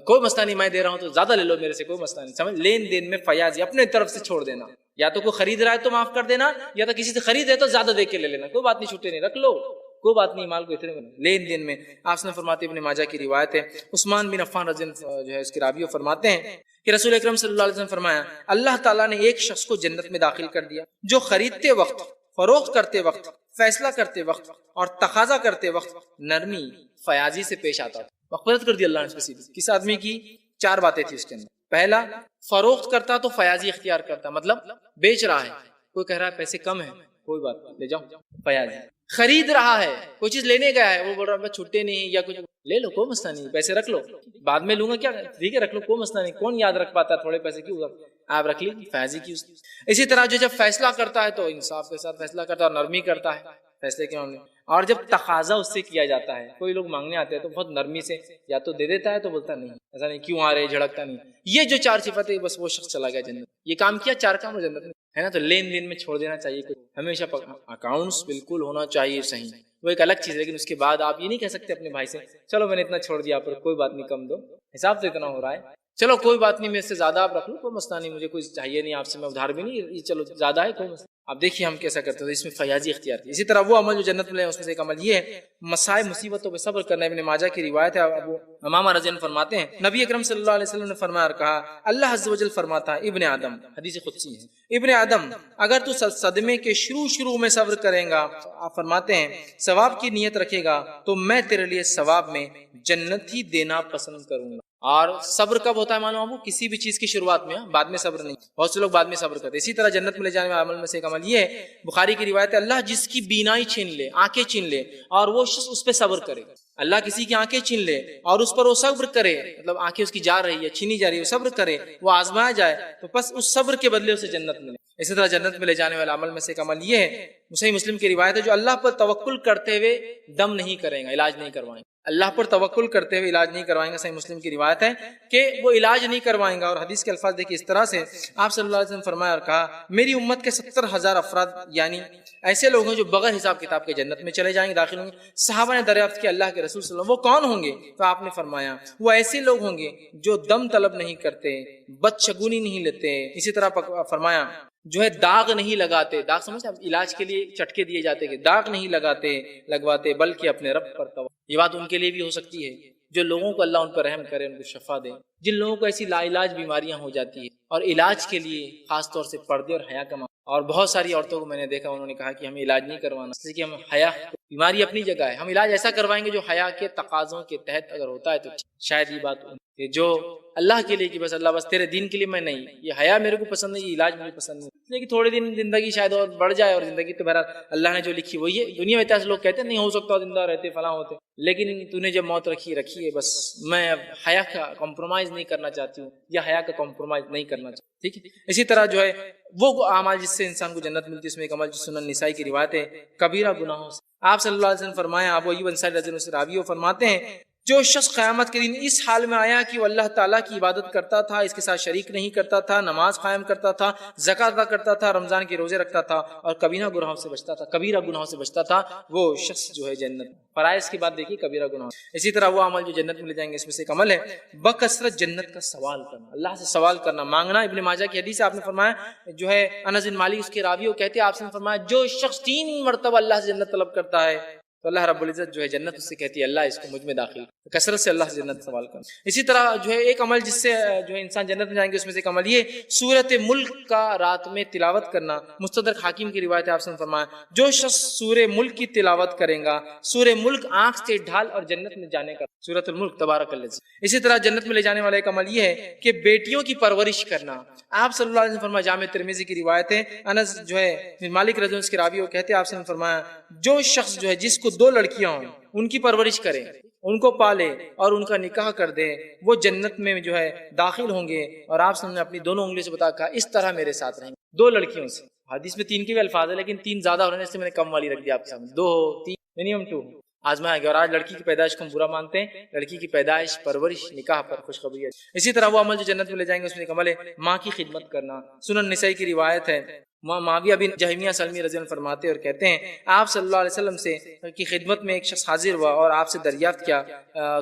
کوئی مسئلہ نہیں، میں دے رہا ہوں تو زیادہ لے لو میرے سے، کوئی مسئلہ نہیں. سمجھ، لین دین میں فیاضی اپنے طرف سے چھوڑ دینا. یا تو کوئی خرید رہا ہے تو معاف کر دینا، یا تو کسی سے خرید ہے تو زیادہ دے کے لے لینا. کوئی بات نہیں، چھوٹے نہیں، رکھ لو، کوئی بات نہیں، مال کو اتنے لین دین میں. آپ نے فرماتے ابن ماجہ کی روایت ہے عثمان بن عفان رضی اللہ جو ہے اس کی راوی فرماتے ہیں کہ رسول اکرم صلی اللہ علیہ وسلم فرمایا اللہ تعالیٰ نے ایک شخص کو جنت میں داخل کر دیا جو خریدتے وقت، فروخت کرتے وقت، فیصلہ کرتے وقت اور تقاضا کرتے وقت نرمی فیاضی سے پیش آتا تھا. مغفرت کر دی اللہ نے اس کو. کس آدمی کی؟ 4 باتیں تھی اس کے اندر. پہلا، فروخت کرتا تو فیاضی اختیار کرتا، مطلب بیچ رہا ہے، کوئی کہہ رہا ہے پیسے کم ہیں، کوئی بات نہیں، لے جاؤ، فیاضی. خرید رہا ہے، کوئی چیز لینے گیا ہے، وہ بول رہا ہے چھٹے نہیں یا کچھ، لے لو، کوئی مسئلہ نہیں، پیسے رکھ لو، بعد میں لوں گا، کیا ٹھیک ہے رکھ لو، کوئی مسئلہ نہیں. کون یاد رکھ پاتا تھوڑے پیسے کیوں، آپ رکھ لی، فیاضی کی. اسی طرح جو جب فیصلہ کرتا ہے تو انصاف کے ساتھ فیصلہ کرتا ہے اور نرمی کرتا ہے فیصلے کے معاملے. اور جب تقاضا اس سے کیا جاتا ہے، کوئی لوگ مانگنے آتے ہیں تو بہت نرمی سے یا تو دے دیتا ہے تو بولتا نہیں، ایسا نہیں کیوں آ رہے، جھڑکتا نہیں. یہ جو 4 صفتیں بس وہ شخص چلا گیا جنت. یہ کام کیا، 4 کام اور جنت میں ہے نا, تو لین دین میں چھوڑ دینا چاہیے, ہمیشہ اکاؤنٹس بالکل ہونا چاہیے صحیح, وہ ایک الگ چیز ہے. لیکن اس کے بعد آپ یہ نہیں کہہ سکتے اپنے بھائی سے چلو میں نے اتنا چھوڑ دیا, پر کوئی بات نہیں کم دو, حساب تو اتنا ہو رہا ہے, چلو کوئی بات نہیں, میں اس سے زیادہ آپ رکھ لو, کوئی مسئلہ نہیں, مجھے کوئی چاہیے نہیں آپ سے, میں ادھار بھی نہیں, یہ چلو زیادہ ہے کوئی مسئلہ. آپ دیکھیے ہم کیسا کرتے ہیں, اس میں فیاضی اختیار کی. اسی طرح وہ عمل جو جنت میں اس میں سے ایک عمل یہ ہے مسائب مصیبتوں پہ صبر کرنا. ابن ماجہ کی روایت ہے, ابو امامہ رضی اللہ عنہ فرماتے ہیں نبی اکرم صلی اللہ علیہ وسلم نے فرمایا اور کہا, اللہ عز و جل فرماتا ہے ابن آدم, حدیث قدسی ہے, ابن آدم اگر تو صدمے کے شروع میں صبر کرے گا, آپ فرماتے ہیں ثواب کی نیت رکھے گا, تو میں تیرے لیے ثواب میں جنت ہی دینا پسند کروں گا. اور صبر کب ہوتا ہے معلوم آپ کو, کسی بھی چیز کی شروعات میں, بعد میں صبر نہیں. بہت سے لوگ بعد میں صبر کرتے. اسی طرح جنت میں لے جانے والے عمل میں سے ایک عمل یہ ہے, بخاری کی روایت ہے, اللہ جس کی بینائی چھین لے, آنکھیں چھین لے, اور وہ شخص اس پہ صبر کرے. اللہ کسی کی آنکھیں چھین لے اور اس پر وہ صبر کرے, مطلب آنکھیں اس کی جا رہی ہے, چھینی جا رہی ہے, وہ صبر کرے, وہ آزمایا جائے, تو بس اس صبر کے بدلے اسے جنت ملے. اسی طرح جنت میں لے جانے والے عمل میں سے ایک عمل یہ ہے, صحیح مسلم کی روایت ہے, جو اللہ پر توکل کرتے ہوئے دم نہیں کریں گا, علاج نہیں کروائیں گے. اللہ پر توکل کرتے ہوئے علاج نہیں کروائیں گے. صحیح مسلم کی روایت ہے کہ وہ علاج نہیں کروائیں گا. اور حدیث کے الفاظ دیکھیے اس طرح سے, آپ صلی اللہ علیہ وسلم فرمایا اور کہا, میری امت کے 70,000 افراد یعنی ایسے لوگ ہیں جو بغیر حساب کتاب کے جنت میں چلے جائیں گے, داخل ہوں گے. صحابہ نے دریافت کیا اللہ کے رسول صلی اللہ علیہ وسلم وہ کون ہوں گے, تو آپ نے فرمایا وہ ایسے لوگ ہوں گے جو دم طلب نہیں کرتے, بدشگونی نہیں لیتے. اسی طرح فرمایا جو ہے داغ نہیں لگاتے, داغ سمجھتے ہیں علاج کے لیے چٹکے دیے جاتے, کہ داغ نہیں لگواتے بلکہ اپنے رب پر توکل. یہ بات ان کے لیے بھی ہو سکتی ہے جو لوگوں کو اللہ ان پر رحم کرے, ان کو شفا دے. جن لوگوں کو ایسی لا علاج بیماریاں ہو جاتی ہیں اور علاج کے لیے خاص طور سے پردے اور حیا کا, اور بہت ساری عورتوں کو میں نے دیکھا انہوں نے کہا کہ ہمیں علاج نہیں کروانا, اس لیے کہ ہم حیا, بیماری اپنی جگہ ہے, ہم علاج ایسا کروائیں گے جو حیا کے تقاضوں کے تحت اگر ہوتا ہے تو شاید یہ بات کہ جو اللہ کے لیے کہ بس اللہ بس تیرے دین کے لیے میں نہیں, یہ حیا میرے کو پسند نہیں, یہ علاج مجھے پسند نہیں, اس لیے کہ تھوڑے دن زندگی شاید اور بڑھ جائے, اور زندگی تو بہرحال اللہ نے جو لکھی وہی ہے. دنیا میں ایسے لوگ کہتے ہیں نہیں ہو سکتا زندہ رہتے فلاں ہوتے, لیکن تو نے جب موت رکھی ہے, بس میں اب حیا کا کمپرومائز نہیں کرنا چاہتی ہوں, یا حیا کا کمپرومائز نہیں کرنا چاہتی. ٹھیک ہے. اسی طرح جو ہے وہ اعمال جس سے انسان کو جنت ملتی ہے, اس میں ایک عمل جو سنن نسائی کی روایت ہے, کبیرہ گناہوں سے. آپ صلی اللہ علیہ وسلم فرمایا, ابو ایوب انصاری رضی اللہ عنہ سے راوی فرماتے ہیں, جو شخص قیامت کے دن اس حال میں آیا کہ وہ اللہ تعالیٰ کی عبادت کرتا تھا, اس کے ساتھ شریک نہیں کرتا تھا, نماز قائم کرتا تھا, زکوٰۃ ادا کرتا تھا, رمضان کے روزے رکھتا تھا, اور کبیرہ گناہوں سے بچتا تھا, وہ شخص جو ہے جنت. فرائض کی بات دیکھیے, کبیرہ گناہ. اسی طرح وہ عمل جو جنت میں لے جائیں گے, اس میں سے ایک عمل ہے بکثرت جنت کا سوال کرنا, اللہ سے سوال کرنا, مانگنا. ابن ماجہ کی حدیث آپ نے فرمایا جو ہے انس بن مالک اس کے راوی وہ کہتے ہیں آپ نے فرمایا جو شخص 3 مرتبہ اللہ سے جنت طلب کرتا ہے تو اللہ رب العزت جو ہے جنت اس سے کہتی ہے اللہ اس کو مجھ میں داخل, کثرت سے اللہ سے جنت سوال کرنا. اسی طرح جو ہے ایک عمل جس سے جو ہے انسان جنت میں جائیں گے, اس میں سے ایک عمل یہ سورۃ ملک کا رات میں تلاوت کرنا. مستدرک حاکم کی روایت ہے آپ سے فرمایا جو شخص سورہ ملک کی تلاوت کرے گا, سورہ ملک آنکھ سے ڈھال اور جنت میں جانے کا, سورۃ الملک تبارک الذی. اسی طرح جنت میں لے جانے والا ایک عمل یہ ہے کہ بیٹیوں کی پرورش کرنا. آپ صلی اللہ علیہ وسلم فرمایا, جامع ترمذی کی روایت ہے, انس جو ہے مالک رضی اللہ عنہ کے راوی وہ کہتے ہیں آپ سے فرمایا جو شخص جو ہے جس کو 2 لڑکیاں ہوں ان کی پرورش کرے, ان کو پالے اور ان کا نکاح کر دے, وہ جنت میں جو ہے داخل ہوں گے. اور آپ نے اپنی دونوں انگلیوں سے بتا کہا اس طرح میرے ساتھ رہیں گے 2 لڑکیوں سے. حدیث میں 3 کے بھی الفاظ ہے, لیکن 3 زیادہ ہونے سے میں نے کم والی رکھ دی آپ کے سامنے, 2 ہو 3 منیمم 2 آزمایا گیا. اور آج لڑکی کی پیدائش کو ہم برا مانتے ہیں, لڑکی کی پیدائش, پرورش, نکاح پر خوشخبری ہے. اسی طرح وہ عمل جو جنت میں لے جائیں گے اس میں ایک عمل ہے ماں کی خدمت کرنا. سنن نسائی کی روایت ہے, معاویہ بن جہمیہ سلمی رضی اللہ عنہ فرماتے اور کہتے ہیں آپ صلی اللہ علیہ وسلم سے کی خدمت میں ایک شخص حاضر ہوا اور آپ سے دریافت کیا,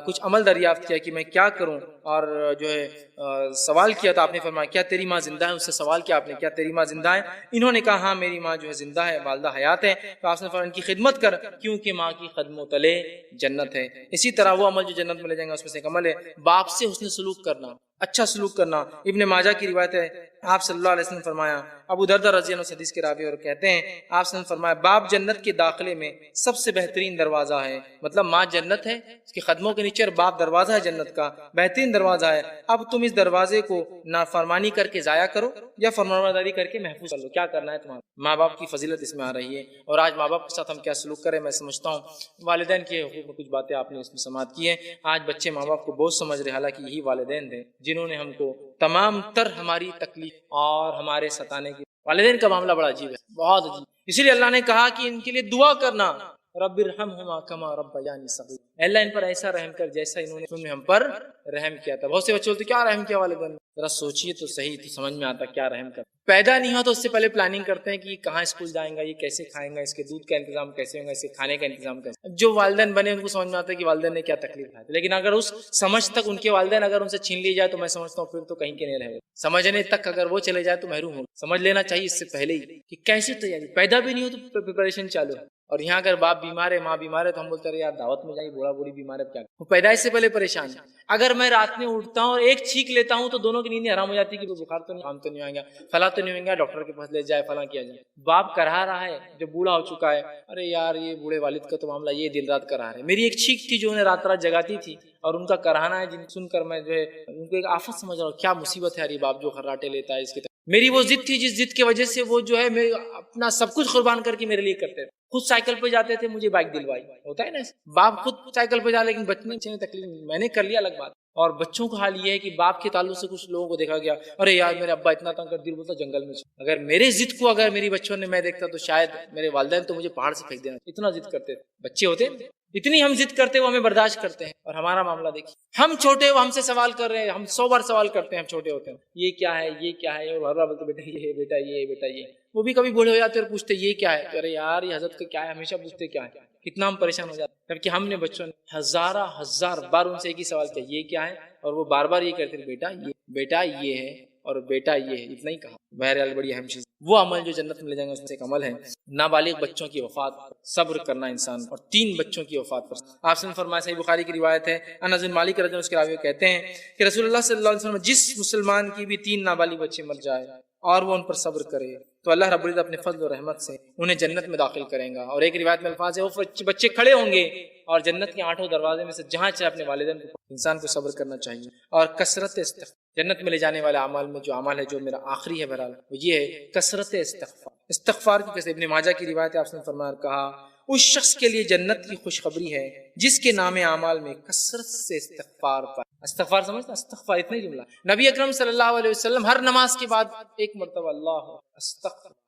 کچھ عمل دریافت کیا کہ میں کیا کروں, اور جو ہے سوال کیا تو آپ نے فرمایا کیا تیری ماں زندہ ہے. اس سے سوال کیا آپ نے, کیا تیری ماں زندہ ہے؟ انہوں نے کہا ہاں میری ماں جو ہے زندہ ہے, والدہ حیات ہے. تو آپ نے فرمایا ان کی خدمت کر کیونکہ ماں کی قدموں تلے جنت ہے. اسی طرح وہ عمل جو جنت میں لے جائیں گے اس میں سے ایک عمل ہے باپ سے حسن سلوک کرنا, اچھا سلوک کرنا. ابن ماجہ کی روایت ہے آپ صلی اللہ علیہ وسلم فرمایا, ابو دردہ رضی اللہ عنہ حدیث کے راوی اور کہتے ہیں آپ صلی اللہ علیہ وسلم فرمایا باپ جنت کے داخلے میں سب سے بہترین دروازہ ہے. مطلب ماں جنت ہے, اس کے قدموں کے نیچے باپ دروازہ ہے جنت کا, بہترین دروازہ ہے. اب تم اس دروازے کو نافرمانی کر کے ضائع کرو یا فرمانبرداری کر کے محفوظ کر لو, کیا کرنا ہے تمہارا. ماں باپ کی فضیلت اس میں آ رہی ہے. اور آج ماں باپ کے ساتھ ہم کیا سلوک کریں, میں سمجھتا ہوں والدین کے حقوق میں کچھ باتیں آپ نے اس میں سماعت کی ہیں. آج بچے ماں باپ کو بہت سمجھ رہے, حالانکہ یہی والدین تھے جنہوں نے ہم کو تمام تر ہماری تکلیف اور ہمارے ستانے کی. والدین کا معاملہ بڑا عجیب ہے, بہت عجیب. اسی لیے اللہ نے کہا کہ ان کے لیے دعا کرنا, رب ارحمہما کما ربیانی صغیرا, اللہ ان پر ایسا رحم کر جیسا انہوں نے ہم پر رحم کیا تھا. بہت سے بچے بولتے کیا رحم کیا والدین نے. ذرا سوچیے تو صحیح تو سمجھ میں آتا کیا رحم کر. پیدا نہیں ہوا تو اس سے پہلے پلاننگ کرتے ہیں کہ یہ کہاں اسکول جائیں گا, یہ کیسے کھائیں گا, اس کے دودھ کا انتظام کیسے ہوگا, اس کے کھانے کا انتظام کیسے. جو والدین بنے ان کو سمجھ میں آتا ہے کہ والدین نے کیا تکلیف اٹھائی, لیکن اگر اس سمجھ تک ان کے والدین اگر ان سے چھین لی جائے تو میں سمجھتا ہوں پھر تو کہیں کے نہیں رہے. سمجھنے تک اگر وہ چلے جائے تو محروم ہو. سمجھ لینا چاہیے اس سے پہلے ہی کہ کیسی تیاری. پیدا بھی نہیں ہو تو پریپریشن چالو ہے. اور یہاں اگر باپ بیمار ہے, ماں بیمار ہے, تو ہم بولتے رہے یار دعوت میں جائیں, بوڑھا بوڑھی بیمار ہے, کیا وہ پیدائش سے پہلے پریشان ہے. اگر میں رات میں اٹھتا ہوں اور ایک چھینک لیتا ہوں تو دونوں کی نیند حرام ہو جاتی ہے کہ بخار تو نہیں, کام تو نہیں آئے گا, فلاں تو نہیں ہوئیں گا, ڈاکٹر کے پاس لے جائے, فلاں کیا جائے. باپ کرا رہا ہے جو بوڑھا ہو چکا ہے, ارے یار یہ بوڑھے والد کا تو معاملہ یہ دن رات کرا رہے. میری ایک چھینک تھی جو انہیں رات رات جگاتی تھی, اور ان کا کرانا ہے جن سن کر میں جو ہے ان کو ایک آفت سمجھ رہا ہوں. کیا مصیبت ہے یار یہ باپ جو خراٹے لیتا ہے اس کی. میری وہ ضد تھی جس ضد کی وجہ سے وہ جو ہے میں اپنا سب کچھ قربان کر کے میرے لیے کرتے تھے. خود سائیکل پہ جاتے تھے, مجھے بائک دلوائی. ہوتا ہے نا باپ خود سائیکل پہ جا, لیکن بچے نے تکلیف میں نے کر لیا الگ بات. اور بچوں کا حال یہ ہے کہ باپ کے تعلق سے کچھ لوگوں کو دیکھا گیا, ارے یار میرے ابا اتنا تنگ کر دل بولتا جنگل میں. اگر میرے ضد کو اگر میری بچوں نے میں دیکھتا تو شاید میرے والدین تو مجھے پہاڑ سے پھینک دینا. اتنا ضد کرتے تھے بچے ہوتے, اتنی ہم ضد کرتے وہ ہمیں برداشت کرتے ہیں. اور ہمارا معاملہ دیکھیے, ہم چھوٹے وہ ہم سے سوال کر رہے ہیں, ہم 100 بار سوال کرتے ہیں. ہم چھوٹے ہوتے ہیں یہ کیا ہے, یہ کیا ہے, اور ہر بار بولتے بیٹا یہ بیٹا یہ بیٹا یہ. وہ بھی کبھی بوڑھے ہو جاتے اور پوچھتے یہ کیا ہے, ارے یار یہ حضرت کا کیا ہے, ہمیشہ پوچھتے کیا ہے. کتنا ہم پریشان ہو جاتے ہیں, جبکہ ہم نے بچوں نے ہزار بار ان سے ایک ہی سوال کیا یہ کیا ہے, اور وہ بار بار یہ کہتے ہیں بیٹا یہ ہے, اور بیٹا یہ ہے, اتنا ہی کہا. بہرحال بڑی اہم چیز وہ عمل جو جنت میں لے جائیں گے, اس میں سے ایک عمل ہے نابالغ بچوں کی وفات پر صبر کرنا انسان, اور 3 بچوں کی وفات پر. آپ نے فرمایا, صحیح بخاری کی روایت ہے, انس بن مالک رضی اللہ عنہ اس کے راوی کہتے ہیں کہ رسول اللہ صلی اللہ علیہ وسلم جس مسلمان کی بھی 3 نابالغ بچے مر جائے اور وہ ان پر صبر کرے تو اللہ رب العزت اپنے فضل و رحمت سے انہیں جنت میں داخل کریں گا. اور ایک روایت میں الفاظ ہے وہ بچے کھڑے ہوں گے اور جنت کے 8 دروازے میں سے جہاں چاہے اپنے والدین کو. انسان کو صبر کرنا چاہیے. اور کثرت استغفار, جنت میں لے جانے والے اعمال میں جو عمل ہے جو میرا آخری ہے بہرحال وہ یہ ہے کثرت استغفار کی کثرت. ابن ماجہ کی روایت ہے, آپ نے فرمایا کہا اس شخص کے لیے جنت کی خوشخبری ہے جس کے نام اعمال میں کثرت سے استغفار پائے. استغفار سمجھتے, استغفار اتنا ہی جملہ. نبی اکرم صلی اللہ علیہ وسلم ہر نماز کے بعد ایک مرتبہ اللہ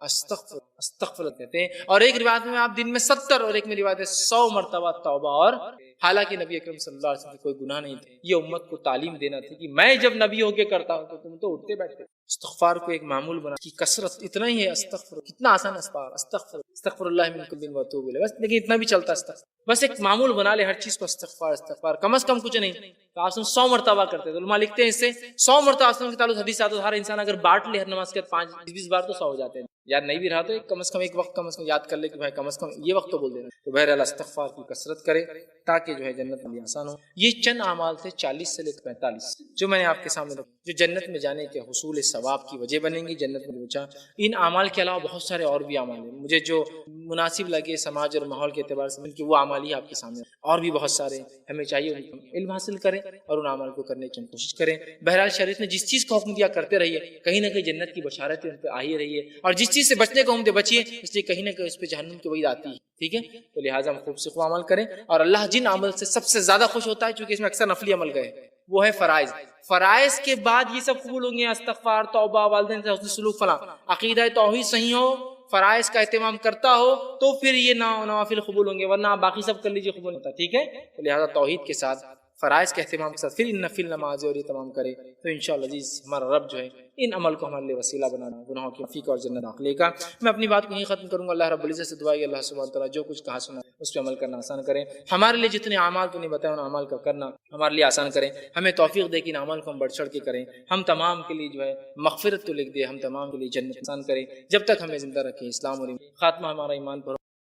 استغفر کہتے ہیں, اور ایک روایت میں آپ دن میں 70 اور ایک میں روایت ہے 100 مرتبہ توبہ. اور حالانکہ نبی اکرم صلی اللہ علیہ وسلم کوئی گناہ نہیں تھا, یہ امت کو تعلیم دینا تھی کہ میں جب نبی ہو کے کرتا ہوں تو تم تو اٹھتے بیٹھتے. استغفار کو ایک معمول بنا کی کثرت, اتنا ہی ہے استغفر, کتنا آسان استغفر اللہ من کل و اتوب الیہ, بس لیکن اتنا بھی چلتا ہے. بس ایک معمول بنا لے ہر چیز کو استغفار کم از کم کچھ نہیں تو آپ 100 مرتبہ کرتے ہیں. علماء لکھتے ہیں اس سے 100 مرتبہ آپ کے تعلق حدیث آتا ہے, ہر انسان اگر بانٹ لے ہر نماز کے 5-20 بار تو 100 ہو جاتے ہیں. یاد نہیں بھی رہا تو کم از کم ایک وقت کم از کم یاد کر لے کہ بھائی کم از کم یہ وقت تو بول دینا. تو بہرحال استغفار کی کثرت کرے تاکہ جو ہے جنت میں آسان ہو. یہ چند اعمال تھے 40 سے لے کر 45 جو میں نے آپ کے سامنے رکھا, جو جنت میں جانے کے حصول ثواب کی وجہ بنیں گی, جنت میں پہنچا. ان اعمال کے علاوہ بہت سارے اور بھی اعمال ہیں مجھے جو مناسب لگے سماج اور ماحول کے اعتبار سے, کہ وہ اعمال ہی آپ کے سامنے, اور بھی بہت سارے ہمیں چاہیے علم حاصل کریں اور ان اعمال کو کرنے کی کوشش کریں. بہرحال شریعت نے جس چیز کا حکم دیا کرتے رہیے, کہیں نہ کہیں جنت کی بشارت ان پہ آ ہی رہی ہے, اور جس چیز سے بچنے کو ہم دے بچیے, اس لیے کہیں نہ کہیں اس پہ جہنم کی وعید آتی ہے. ٹھیک ہے, تو لہٰذا ہم خوب سے خوب عمل کریں. اور اللہ جن عمل سے سب سے زیادہ خوش ہوتا ہے, چونکہ اس میں اکثر نفلی عمل گئے, وہ ہے فرائض. فرائض کے بعد یہ سب قبول ہوں گے, استغفار, توبہ, والدین سے حسن سلوک, فلاں. عقیدہ توحید صحیح ہو, فرائض کا اہتمام کرتا ہو تو پھر یہ نوافل قبول ہوں گے, ورنہ آپ باقی سب کر لیجیے قبول ہوتا. ٹھیک ہے, تو لہٰذا توحید کے ساتھ فرائض کے اہتمام کے ساتھ پھر ان نفل نماز اور یہ تمام کرے تو انشاءاللہ عزیز ہمارا رب جو ہے ان عمل کو ہمارے لیے وسیلہ بنانا, گناہوں کی معافی کا اور جنت داخلے کا. میں اپنی بات کو یہیں ختم کروں گا. اللہ رب العزت سے دعا ہے اللہ سبحانہ تعالیٰ جو کچھ کہا سنا اس پہ عمل کرنا آسان کریں. ہمارے لیے جتنے اعمال کو نہیں بتایا ان اعمال کا کرنا ہمارے لیے آسان کریں. ہمیں توفیق دے کہ ان اعمال کو ہم بڑھ چڑھ کے کریں. ہم تمام کے لیے جو ہے مغفرت تو لکھ دے, ہم تمام کے لیے جنت آسان کریں. جب تک ہمیں زندہ رکھیں اسلام اور خاتمہ ہمارا ایمان پر